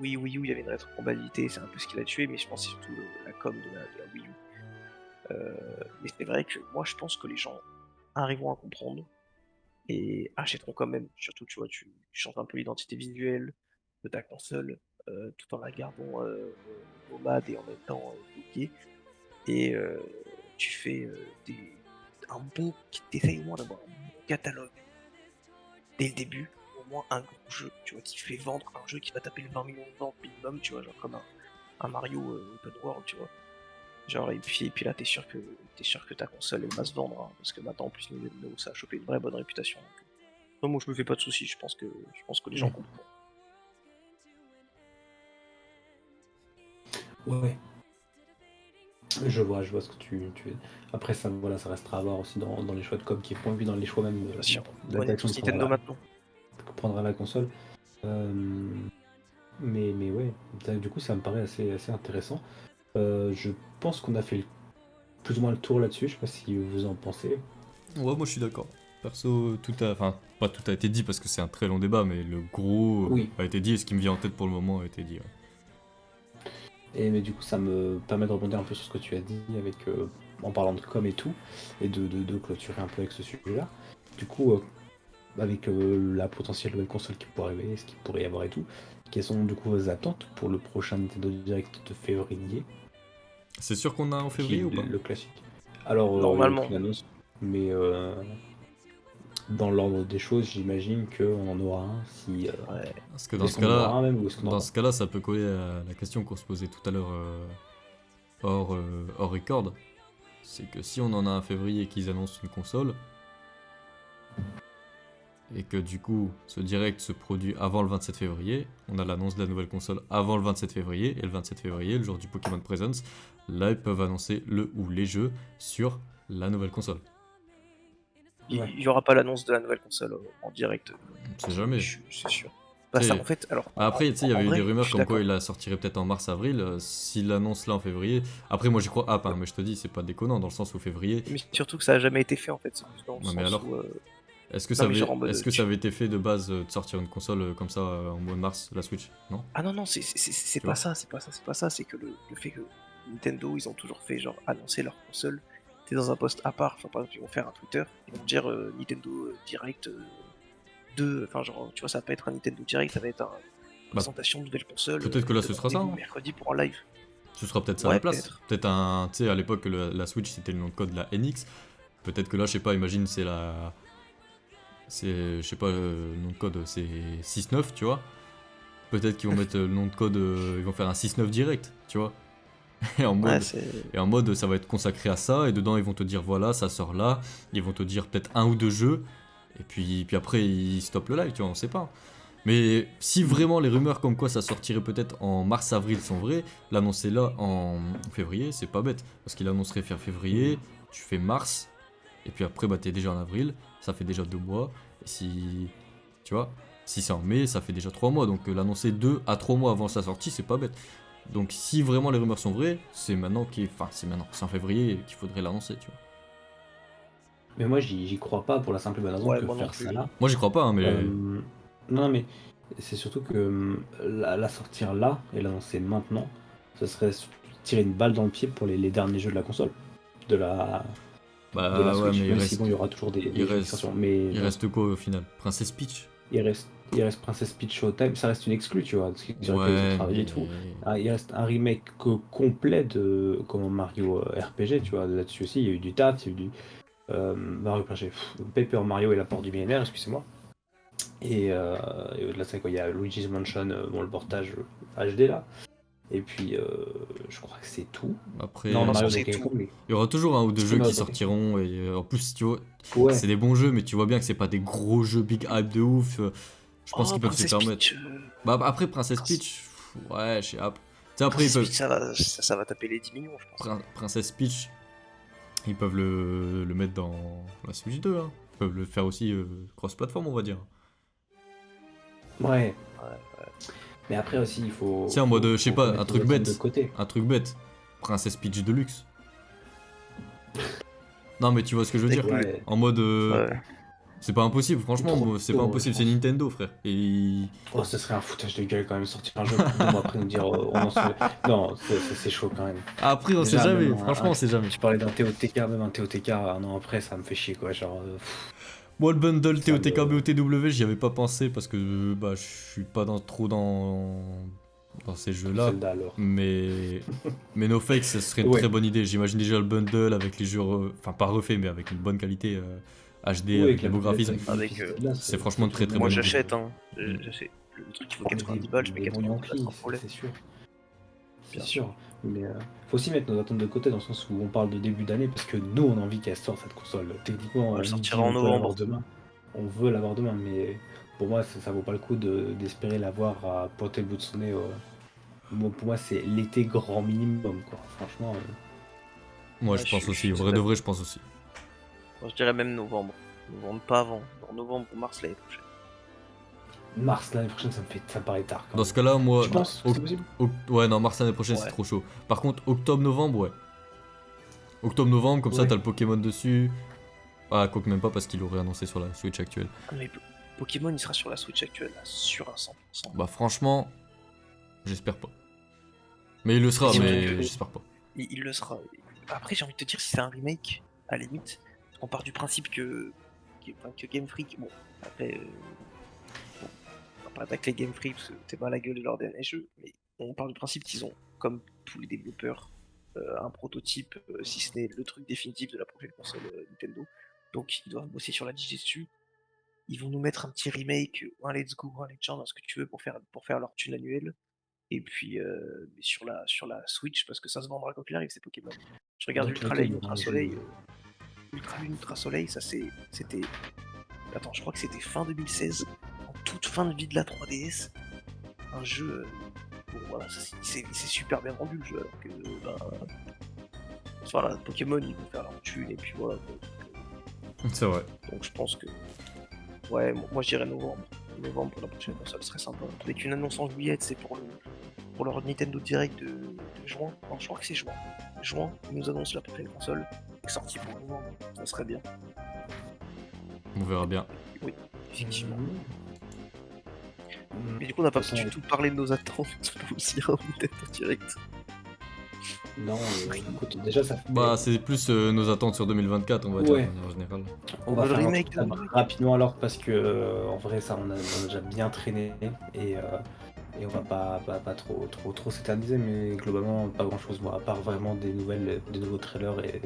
Speaker 2: Wii U, il y avait une rétrocompatibilité, c'est un peu ce qui l'a tué, mais je pense que c'est surtout la com de la Wii U. Mais c'est vrai que moi, je pense que les gens arriveront à comprendre et achèteront quand même. Surtout, tu vois, tu changes un peu l'identité visuelle de ta console tout en la gardant nomade et en même temps bloquée. Et tu fais un bon, t'essayes au moins d'avoir un bon catalogue dès le début, au moins un gros jeu, tu vois, qui fait vendre un jeu qui va taper le 20 millions de ventes minimum, tu vois, genre comme un Mario Open World, tu vois. Genre, et puis là, t'es sûr que ta console elle va se vendre, hein, parce que maintenant en plus Nintendo ça a chopé une vraie bonne réputation. Donc, non, moi je me fais pas de soucis, je pense que les gens comprennent.
Speaker 1: Ouais, je vois ce que tu. Après, ça, voilà, ça restera à voir aussi dans les choix de com qui font, et puis dans les choix même
Speaker 2: Bien sûr,
Speaker 1: de la
Speaker 2: on est
Speaker 1: direction
Speaker 2: tous
Speaker 1: que
Speaker 2: Nintendo maintenant.
Speaker 1: prendra la console. Euh, mais ouais, du coup, ça me paraît assez intéressant. Je pense qu'on a fait plus ou moins le tour là-dessus. Je sais pas si vous en pensez.
Speaker 3: Ouais, moi je suis d'accord. Perso, enfin, pas tout a été dit parce que c'est un très long débat, mais le gros
Speaker 1: Oui.
Speaker 3: a été dit et ce qui me vient en tête pour le moment a été dit.
Speaker 1: Mais du coup, ça me permet de rebondir un peu sur ce que tu as dit avec, en parlant de com et tout, et de clôturer un peu avec ce sujet-là. Du coup, avec la potentielle nouvelle console qui pourrait arriver, ce qu'il pourrait y avoir et tout, quelles sont du coup vos attentes pour le prochain Nintendo Direct de février,
Speaker 3: C'est sûr qu'on a en
Speaker 1: qui
Speaker 3: février
Speaker 1: est
Speaker 3: ou pas?
Speaker 1: le classique? Alors, il n'y a
Speaker 2: Normalement.
Speaker 1: aucune annonce, mais dans l'ordre des choses, j'imagine qu'on en aura un. Si,
Speaker 3: Parce que dans
Speaker 1: est-ce
Speaker 3: ce
Speaker 1: qu'on en aura
Speaker 3: cas-là,
Speaker 1: un même ou est-ce qu'on en aura
Speaker 3: ça peut coller à la question qu'on se posait tout à l'heure hors record. C'est que si on en a un février et qu'ils annoncent une console, et que du coup ce direct se produit avant le 27 février, on a l'annonce de la nouvelle console avant le 27 février, et le 27 février, le jour du Pokémon Presents, là ils peuvent annoncer le ou les jeux sur la nouvelle console.
Speaker 2: Il
Speaker 1: Ouais.
Speaker 2: n'y aura pas l'annonce de la nouvelle console en direct.
Speaker 3: On sait jamais.
Speaker 2: C'est sûr. Bah, ça,
Speaker 3: T'sais,
Speaker 2: en fait, alors,
Speaker 3: Après, tu sais, il y
Speaker 2: en
Speaker 3: avait eu des
Speaker 2: vrai, je
Speaker 3: rumeurs
Speaker 2: suis
Speaker 3: comme quoi
Speaker 2: d'accord.
Speaker 3: il la sortirait peut-être en mars-avril. S'il l'annonce là en février. Après, moi j'y crois. Ah, pas, mais je te dis, c'est pas déconnant dans le sens où février.
Speaker 2: Mais surtout que ça a jamais été fait en fait, c'est plus dans le
Speaker 3: Ouais, mais
Speaker 2: sens
Speaker 3: alors,
Speaker 2: où.
Speaker 3: est-ce que
Speaker 2: Non, mais genre en mode.
Speaker 3: est-ce que ça avait été fait de base de sortir une console comme ça en mois de mars, la Switch? Non?
Speaker 2: Ah non, non, c'est
Speaker 3: Tu
Speaker 2: pas
Speaker 3: vois?
Speaker 2: ça, c'est pas ça, c'est que le fait que Nintendo, ils ont toujours fait genre annoncer leur console, t'es dans un post à part, genre par exemple, ils vont faire un Twitter, ils vont dire Nintendo Direct 2, enfin genre, tu vois, ça va pas être un Nintendo Direct, ça va être une
Speaker 3: Bah,
Speaker 2: présentation de nouvelle console,
Speaker 3: peut-être que là ce
Speaker 2: donne
Speaker 3: sera ça,
Speaker 2: rendez-vous
Speaker 3: hein.
Speaker 2: mercredi pour un live.
Speaker 3: Ce sera peut-être ça à la
Speaker 2: Ouais,
Speaker 3: place.
Speaker 2: peut-être.
Speaker 3: Peut-être un. Tu sais, à l'époque, la Switch c'était le nom de code de la NX. Peut-être que là, je sais pas, imagine, c'est la. C'est. Je sais pas, le nom de code c'est 6.9, tu vois. Peut-être qu'ils vont mettre le nom de code. Ils vont faire un 6.9 direct, tu vois. Et en
Speaker 2: Ouais,
Speaker 3: mode.
Speaker 2: c'est.
Speaker 3: Et en mode, ça va être consacré à ça, et dedans, ils vont te dire, voilà, ça sort là, ils vont te dire peut-être un ou deux jeux, et puis après, ils stoppent le live, tu vois, on sait pas. Mais si vraiment les rumeurs comme quoi ça sortirait peut-être en mars-avril sont vraies, l'annoncer là en février, c'est pas bête. Parce qu'il annoncerait faire février, tu fais mars, et puis après, bah, t'es déjà en avril, ça fait déjà 2 mois, et si. Tu vois, si c'est en mai, ça fait déjà 3 mois, donc l'annoncer 2 à 3 mois avant sa sortie, c'est pas bête. Donc si vraiment les rumeurs sont vraies, c'est maintenant enfin c'est maintenant, c'est en février qu'il faudrait l'annoncer, tu vois.
Speaker 1: Mais moi, j'y crois pas pour la simple et bonne raison
Speaker 2: Ouais,
Speaker 1: que
Speaker 2: moi non
Speaker 1: faire ça
Speaker 2: plus.
Speaker 1: là.
Speaker 3: Moi j'y crois pas, hein, mais
Speaker 1: Non, mais c'est surtout que la sortir là et l'annoncer maintenant, ce serait tirer une balle dans le pied pour les derniers jeux de la console, de la, de la
Speaker 3: bah ouais,
Speaker 1: Switch.
Speaker 3: mais
Speaker 1: Même si bon, il y aura toujours des jeux d'extension, mais
Speaker 3: il
Speaker 1: bon,
Speaker 3: reste quoi au final? Princess Peach?
Speaker 1: il reste Princess Peach Showtime, ça reste une exclue, tu vois, sur laquelle ils ont
Speaker 3: Ouais,
Speaker 1: travaillé et
Speaker 3: mais
Speaker 1: tout. Ah, il reste un remake complet de comment Mario RPG, tu vois, là-dessus aussi, il y a eu du taf, il y a eu du Mario RPG, Paper Mario et la porte du millénaire, excusez-moi. Et au-delà de ça, quoi, il y a Luigi's Mansion, bon, le portage HD là. Et puis, je crois que c'est tout.
Speaker 3: après
Speaker 1: Non,
Speaker 2: Non,
Speaker 1: Mario
Speaker 2: c'est
Speaker 1: Donkey
Speaker 2: tout.
Speaker 1: Kong, mais...
Speaker 3: il y aura toujours un ou deux jeux
Speaker 1: Mario
Speaker 3: qui
Speaker 1: Donkey
Speaker 3: sortiront et en plus tu vois,
Speaker 1: Kong. Ouais,
Speaker 3: c'est des bons jeux mais tu vois bien que c'est pas des gros jeux big hype de ouf. Je pense
Speaker 2: Oh,
Speaker 3: qu'ils peuvent se
Speaker 2: Princess
Speaker 3: permettre.
Speaker 2: Peach.
Speaker 3: Bah après Princess
Speaker 2: Prince-
Speaker 3: Peach, ouais, je sais pas. Tu sais après ils
Speaker 2: Princess
Speaker 3: peuvent
Speaker 2: Peach, ça va taper les 10 millions, je pense.
Speaker 3: Princess Peach, ils peuvent le mettre dans la Switch 2, hein. Ils peuvent le faire aussi cross-platform, on va dire.
Speaker 1: ouais.
Speaker 2: Ouais.
Speaker 1: Mais après aussi, il faut...
Speaker 3: C'est en mode, je sais
Speaker 1: faut
Speaker 3: pas,
Speaker 1: remettre
Speaker 3: un truc
Speaker 1: les attentes
Speaker 3: bête.
Speaker 1: de côté.
Speaker 3: Un truc bête. Princess Peach Deluxe. Non, mais tu vois ce que je veux dire.
Speaker 1: Ouais.
Speaker 3: En mode.
Speaker 2: Ouais.
Speaker 3: C'est pas impossible, franchement,
Speaker 1: Trop
Speaker 3: c'est pas
Speaker 1: tôt,
Speaker 3: impossible,
Speaker 1: je
Speaker 3: c'est
Speaker 1: pense.
Speaker 3: Nintendo, frère. Et.
Speaker 1: Oh, ce serait un foutage de gueule quand même, sortir un jeu 2 mois après nous dire on en sort. Non, c'est chaud quand même.
Speaker 3: Après, on sait
Speaker 1: Déjà,
Speaker 3: jamais,
Speaker 1: même
Speaker 3: franchement, on sait jamais.
Speaker 1: tu parlais d'un TOTK, même un TOTK un an après, ça me fait chier quoi. Genre,
Speaker 3: Moi, le bundle
Speaker 1: Ça
Speaker 3: TOTK
Speaker 1: me-
Speaker 3: BOTW, j'y avais pas pensé parce que bah, je suis pas trop dans ces jeux-là.
Speaker 1: Zelda alors.
Speaker 3: Mais no fake, ça serait une
Speaker 1: Ouais.
Speaker 3: très bonne idée. J'imagine déjà le bundle avec les jeux, enfin pas refait, mais avec une bonne qualité HD,
Speaker 1: Oui,
Speaker 3: avec les
Speaker 1: la
Speaker 3: beaux graphismes.
Speaker 2: Avec,
Speaker 1: Zelda,
Speaker 3: c'est franchement une très, très
Speaker 2: Moi
Speaker 3: bonne
Speaker 2: j'achète, hein. J'achète. Le truc il vaut
Speaker 1: Oh, mais
Speaker 2: 90 balles, je mets
Speaker 1: des bons
Speaker 2: 80 balles
Speaker 1: Yankees,
Speaker 2: sans problème.
Speaker 1: c'est sûr. c'est
Speaker 2: bien
Speaker 1: sûr.
Speaker 2: sûr.
Speaker 1: Mais faut aussi mettre nos attentes de côté dans le sens où on parle de début d'année parce que nous, on a envie qu'elle sorte cette console. Techniquement,
Speaker 2: On
Speaker 1: on
Speaker 2: le
Speaker 1: nous
Speaker 2: sortira
Speaker 1: dit
Speaker 2: en
Speaker 1: on peut l'avoir
Speaker 2: novembre.
Speaker 1: demain. On veut l'avoir demain, mais pour moi, ça vaut pas le coup d'espérer l'avoir à pointer le bout de son nez. Pour moi, c'est l'été grand minimum, quoi. Franchement,
Speaker 3: Moi,
Speaker 2: Ouais,
Speaker 3: je pense
Speaker 2: je
Speaker 3: aussi.
Speaker 2: suis
Speaker 3: Vrai de vrai, je pense aussi.
Speaker 2: moi, je dirais même novembre. Novembre, pas avant. Dans novembre ou mars l'année prochaine.
Speaker 1: mars l'année prochaine, ça me paraît tard quand
Speaker 3: Dans
Speaker 1: même.
Speaker 3: ce cas-là, moi.
Speaker 1: Tu penses que c'est possible?
Speaker 3: Ouais, non, mars l'année prochaine, c'est
Speaker 2: Ouais.
Speaker 3: trop chaud. Par contre, octobre-novembre, ouais. Octobre-novembre, comme ça,
Speaker 1: Ouais.
Speaker 3: t'as le Pokémon dessus. Ah, quoique même pas parce qu'il aurait annoncé sur la Switch actuelle.
Speaker 2: Ah, mais Pokémon, il sera sur la Switch actuelle, là, sur un 100%.
Speaker 3: Bah, franchement, j'espère pas. Mais il le
Speaker 2: Et
Speaker 3: sera,
Speaker 2: surtout
Speaker 3: mais
Speaker 2: que
Speaker 3: j'espère pas.
Speaker 2: il le sera. Après, j'ai envie de te dire, si c'est un remake, à la limite, on part du principe que Game Freak, bon, après, bon, on va pas attaquer Game Freak parce que t'es pas à la gueule de leur dernier jeu, mais on part du principe qu'ils ont, comme tous les développeurs, un prototype, si ce n'est le truc définitif de la prochaine console Nintendo. Donc ils doivent bosser sur la dessus. Ils vont nous mettre un petit remake, ou un Let's Go, ou un Legend, ce que tu veux, pour faire leur thune annuelle. Et puis mais sur la Switch, parce que ça se vendra quoi qu'il arrive, c'est Pokémon. Je regarde
Speaker 1: Dans tous les cas, il y aura
Speaker 2: Ultra
Speaker 1: un
Speaker 2: Soleil,
Speaker 1: jeu.
Speaker 2: Ultra Lune, Ultra Soleil, ça c'était. Attends, je crois que c'était fin 2016, en toute fin de vie de la 3DS. Un jeu. Bon, voilà, c'est super bien rendu le jeu, alors que. Voilà, Pokémon ils vont faire leur thune, et puis voilà.
Speaker 3: C'est vrai.
Speaker 2: Donc je pense que. Ouais, moi je dirais novembre. Novembre pour la prochaine console serait sympa. Avec une annonce en juillet, c'est pour leur Nintendo Direct de juin. Non, je crois que c'est juin. Juin, ils nous annoncent la prochaine console. Sortie pour novembre. Ça serait bien.
Speaker 3: On verra bien.
Speaker 2: Oui, effectivement.
Speaker 1: Mhm.
Speaker 2: Mais du coup, on n'a pas
Speaker 1: De toute façon,
Speaker 2: du tout parlé de nos attentes aussi en Nintendo Direct.
Speaker 1: non, écoute, déjà ça fait.
Speaker 3: Bah, c'est plus nos attentes sur 2024, on va dire, de
Speaker 1: Ouais.
Speaker 3: manière générale.
Speaker 1: On va
Speaker 2: Le
Speaker 1: faire un
Speaker 2: remake,
Speaker 1: tour rapidement alors parce que en vrai ça on a déjà bien traîné et on va pas trop s'éterniser, mais globalement pas grand chose moi à part vraiment des nouveaux trailers et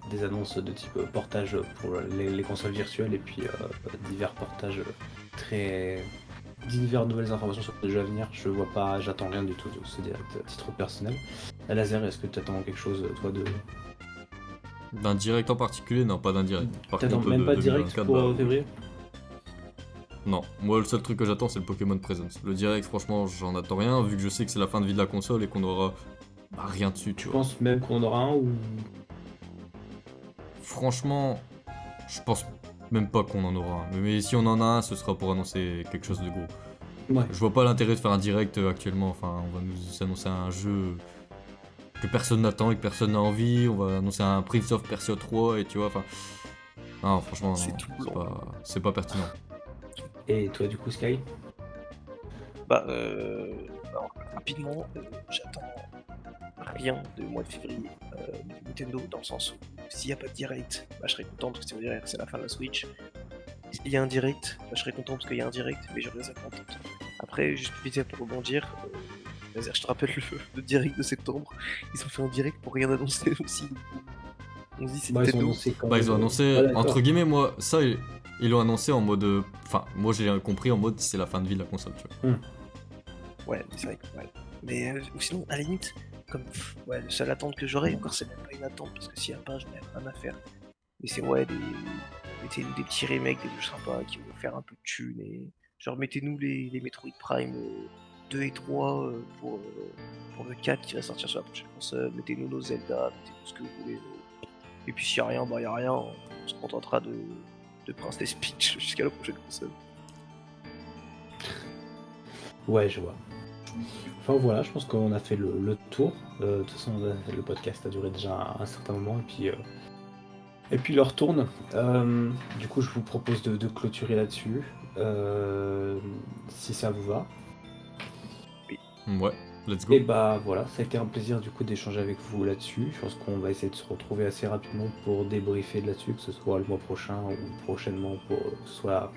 Speaker 1: des annonces de type portage pour les consoles virtuelles et puis divers portages très divers nouvelles informations sur les jeux à venir. Je vois pas, j'attends rien du tout de ce direct à titre personnel. Laser, est-ce que tu attends quelque chose toi de.
Speaker 3: D'un direct en particulier, non, pas d'un direct. Par
Speaker 1: T'attends
Speaker 3: contre,
Speaker 1: même
Speaker 3: de
Speaker 1: pas de direct
Speaker 3: 2024,
Speaker 1: pour
Speaker 3: bah,
Speaker 1: février?
Speaker 3: non. Moi, le seul truc que j'attends, c'est le Pokémon Presence. Le direct, franchement, j'en attends rien, vu que je sais que c'est la fin de vie de la console et qu'on aura rien dessus, tu
Speaker 1: Tu
Speaker 3: vois.
Speaker 1: penses même qu'on aura un ou.
Speaker 3: Franchement, je pense même pas qu'on en aura un. Mais si on en a un, ce sera pour annoncer quelque chose de gros.
Speaker 1: Ouais.
Speaker 3: Je vois pas l'intérêt de faire un direct actuellement. Enfin, on va nous annoncer un jeu que personne n'attend et que personne n'a envie. On va annoncer un Prince of Persia 3 et tu vois, enfin. Non, franchement,
Speaker 2: C'est
Speaker 3: non,
Speaker 2: tout blanc.
Speaker 3: c'est pas pertinent.
Speaker 1: Et toi du coup Sky?
Speaker 2: Bah, alors, rapidement, j'attends rien de mois de février de Nintendo, dans le sens où s'il n'y a pas de direct, bah, je serais content parce que ça veut dire que c'est la fin de la Switch. S'il y a un direct, bah, je serais content parce qu'il y a un direct, mais j'aurais des attentes. Après, juste vite fait pour rebondir, Laser, je te rappelle le direct de septembre, ils ont fait un direct pour rien annoncer aussi. On se dit c'est
Speaker 1: Bah ils ont
Speaker 2: Nintendo.
Speaker 1: annoncé quand
Speaker 3: Bah,
Speaker 1: même.
Speaker 3: ils ont annoncé,
Speaker 1: Ouais, d'accord.
Speaker 3: entre guillemets, moi, ça, ils l'ont annoncé en mode. Enfin, moi j'ai compris en mode c'est la fin de vie de la console, tu vois.
Speaker 2: Ouais, mais c'est vrai que ouais. Mais ou sinon, à la limite, comme ouais, la seule attente que j'aurais, encore c'est même pas une attente, parce que s'il y a pas, je n'ai rien à faire. Mais c'est ouais, mettez-nous des petits remakes, des jeux sympas qui vont faire un peu de thunes et. Genre mettez-nous les Metroid Prime 2 et 3 pour le 4 qui va sortir sur la prochaine console, mettez-nous nos Zelda, mettez-nous ce que vous voulez. Et puis s'il y a rien, bah y a rien, on se contentera de Princess Peach jusqu'à la prochaine console.
Speaker 1: Ouais, je vois. Enfin voilà, je pense qu'on a fait le tour. De toute façon, le podcast a duré déjà un certain moment et puis il leur tourne. Du coup, je vous propose de clôturer là-dessus, si ça vous va.
Speaker 3: Ouais, let's go.
Speaker 1: Et bah voilà, ça a été un plaisir du coup d'échanger avec vous là-dessus. Je pense qu'on va essayer de se retrouver assez rapidement pour débriefer de là-dessus, que ce soit le mois prochain ou prochainement pour soit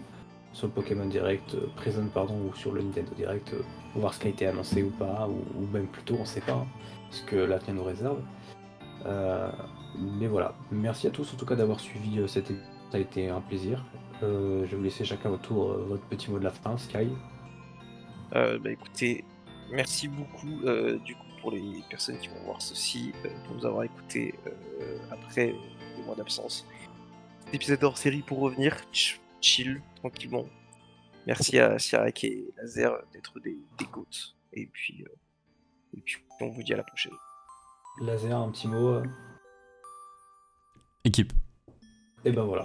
Speaker 1: sur le Pokémon Direct, Present pardon, ou sur le Nintendo Direct, pour voir ce qui a été annoncé ou pas, ou même plutôt on sait pas, hein, ce que l'avenir nous réserve. Mais voilà, merci à tous en tout cas d'avoir suivi cette émission, ça a été un plaisir. Je vais vous laisser chacun votre tour votre petit mot de la fin, Sky.
Speaker 2: Bah écoutez, merci beaucoup du coup pour les personnes qui vont voir ceci, pour nous avoir écoutés après des mois d'absence. Cet épisode hors série pour revenir, chill, tranquillement. Merci à Siarek et Laser d'être des goats. Et puis, on vous dit à la prochaine.
Speaker 1: Laser, un petit mot.
Speaker 3: Équipe.
Speaker 1: Et ben voilà.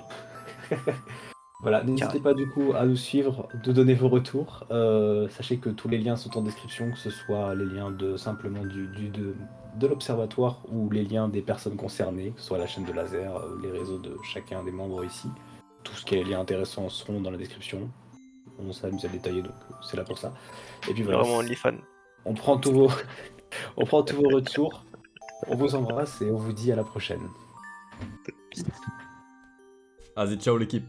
Speaker 1: Voilà, n'hésitez
Speaker 2: Carré.
Speaker 1: pas du coup à nous suivre, de donner vos retours. Sachez que tous les liens sont en description, que ce soit les liens de simplement de l'observatoire ou les liens des personnes concernées, que ce soit la chaîne de Laser, les réseaux de chacun des membres ici. Tout ce qui est liens intéressants seront dans la description. On s'amuse à détailler, donc c'est là pour ça. Et puis voilà,
Speaker 2: Vraiment OnlyFans.
Speaker 1: on prend tous vos, on prend tous vos retours. On vous embrasse et on vous dit à la prochaine.
Speaker 3: Vas-y, ciao l'équipe.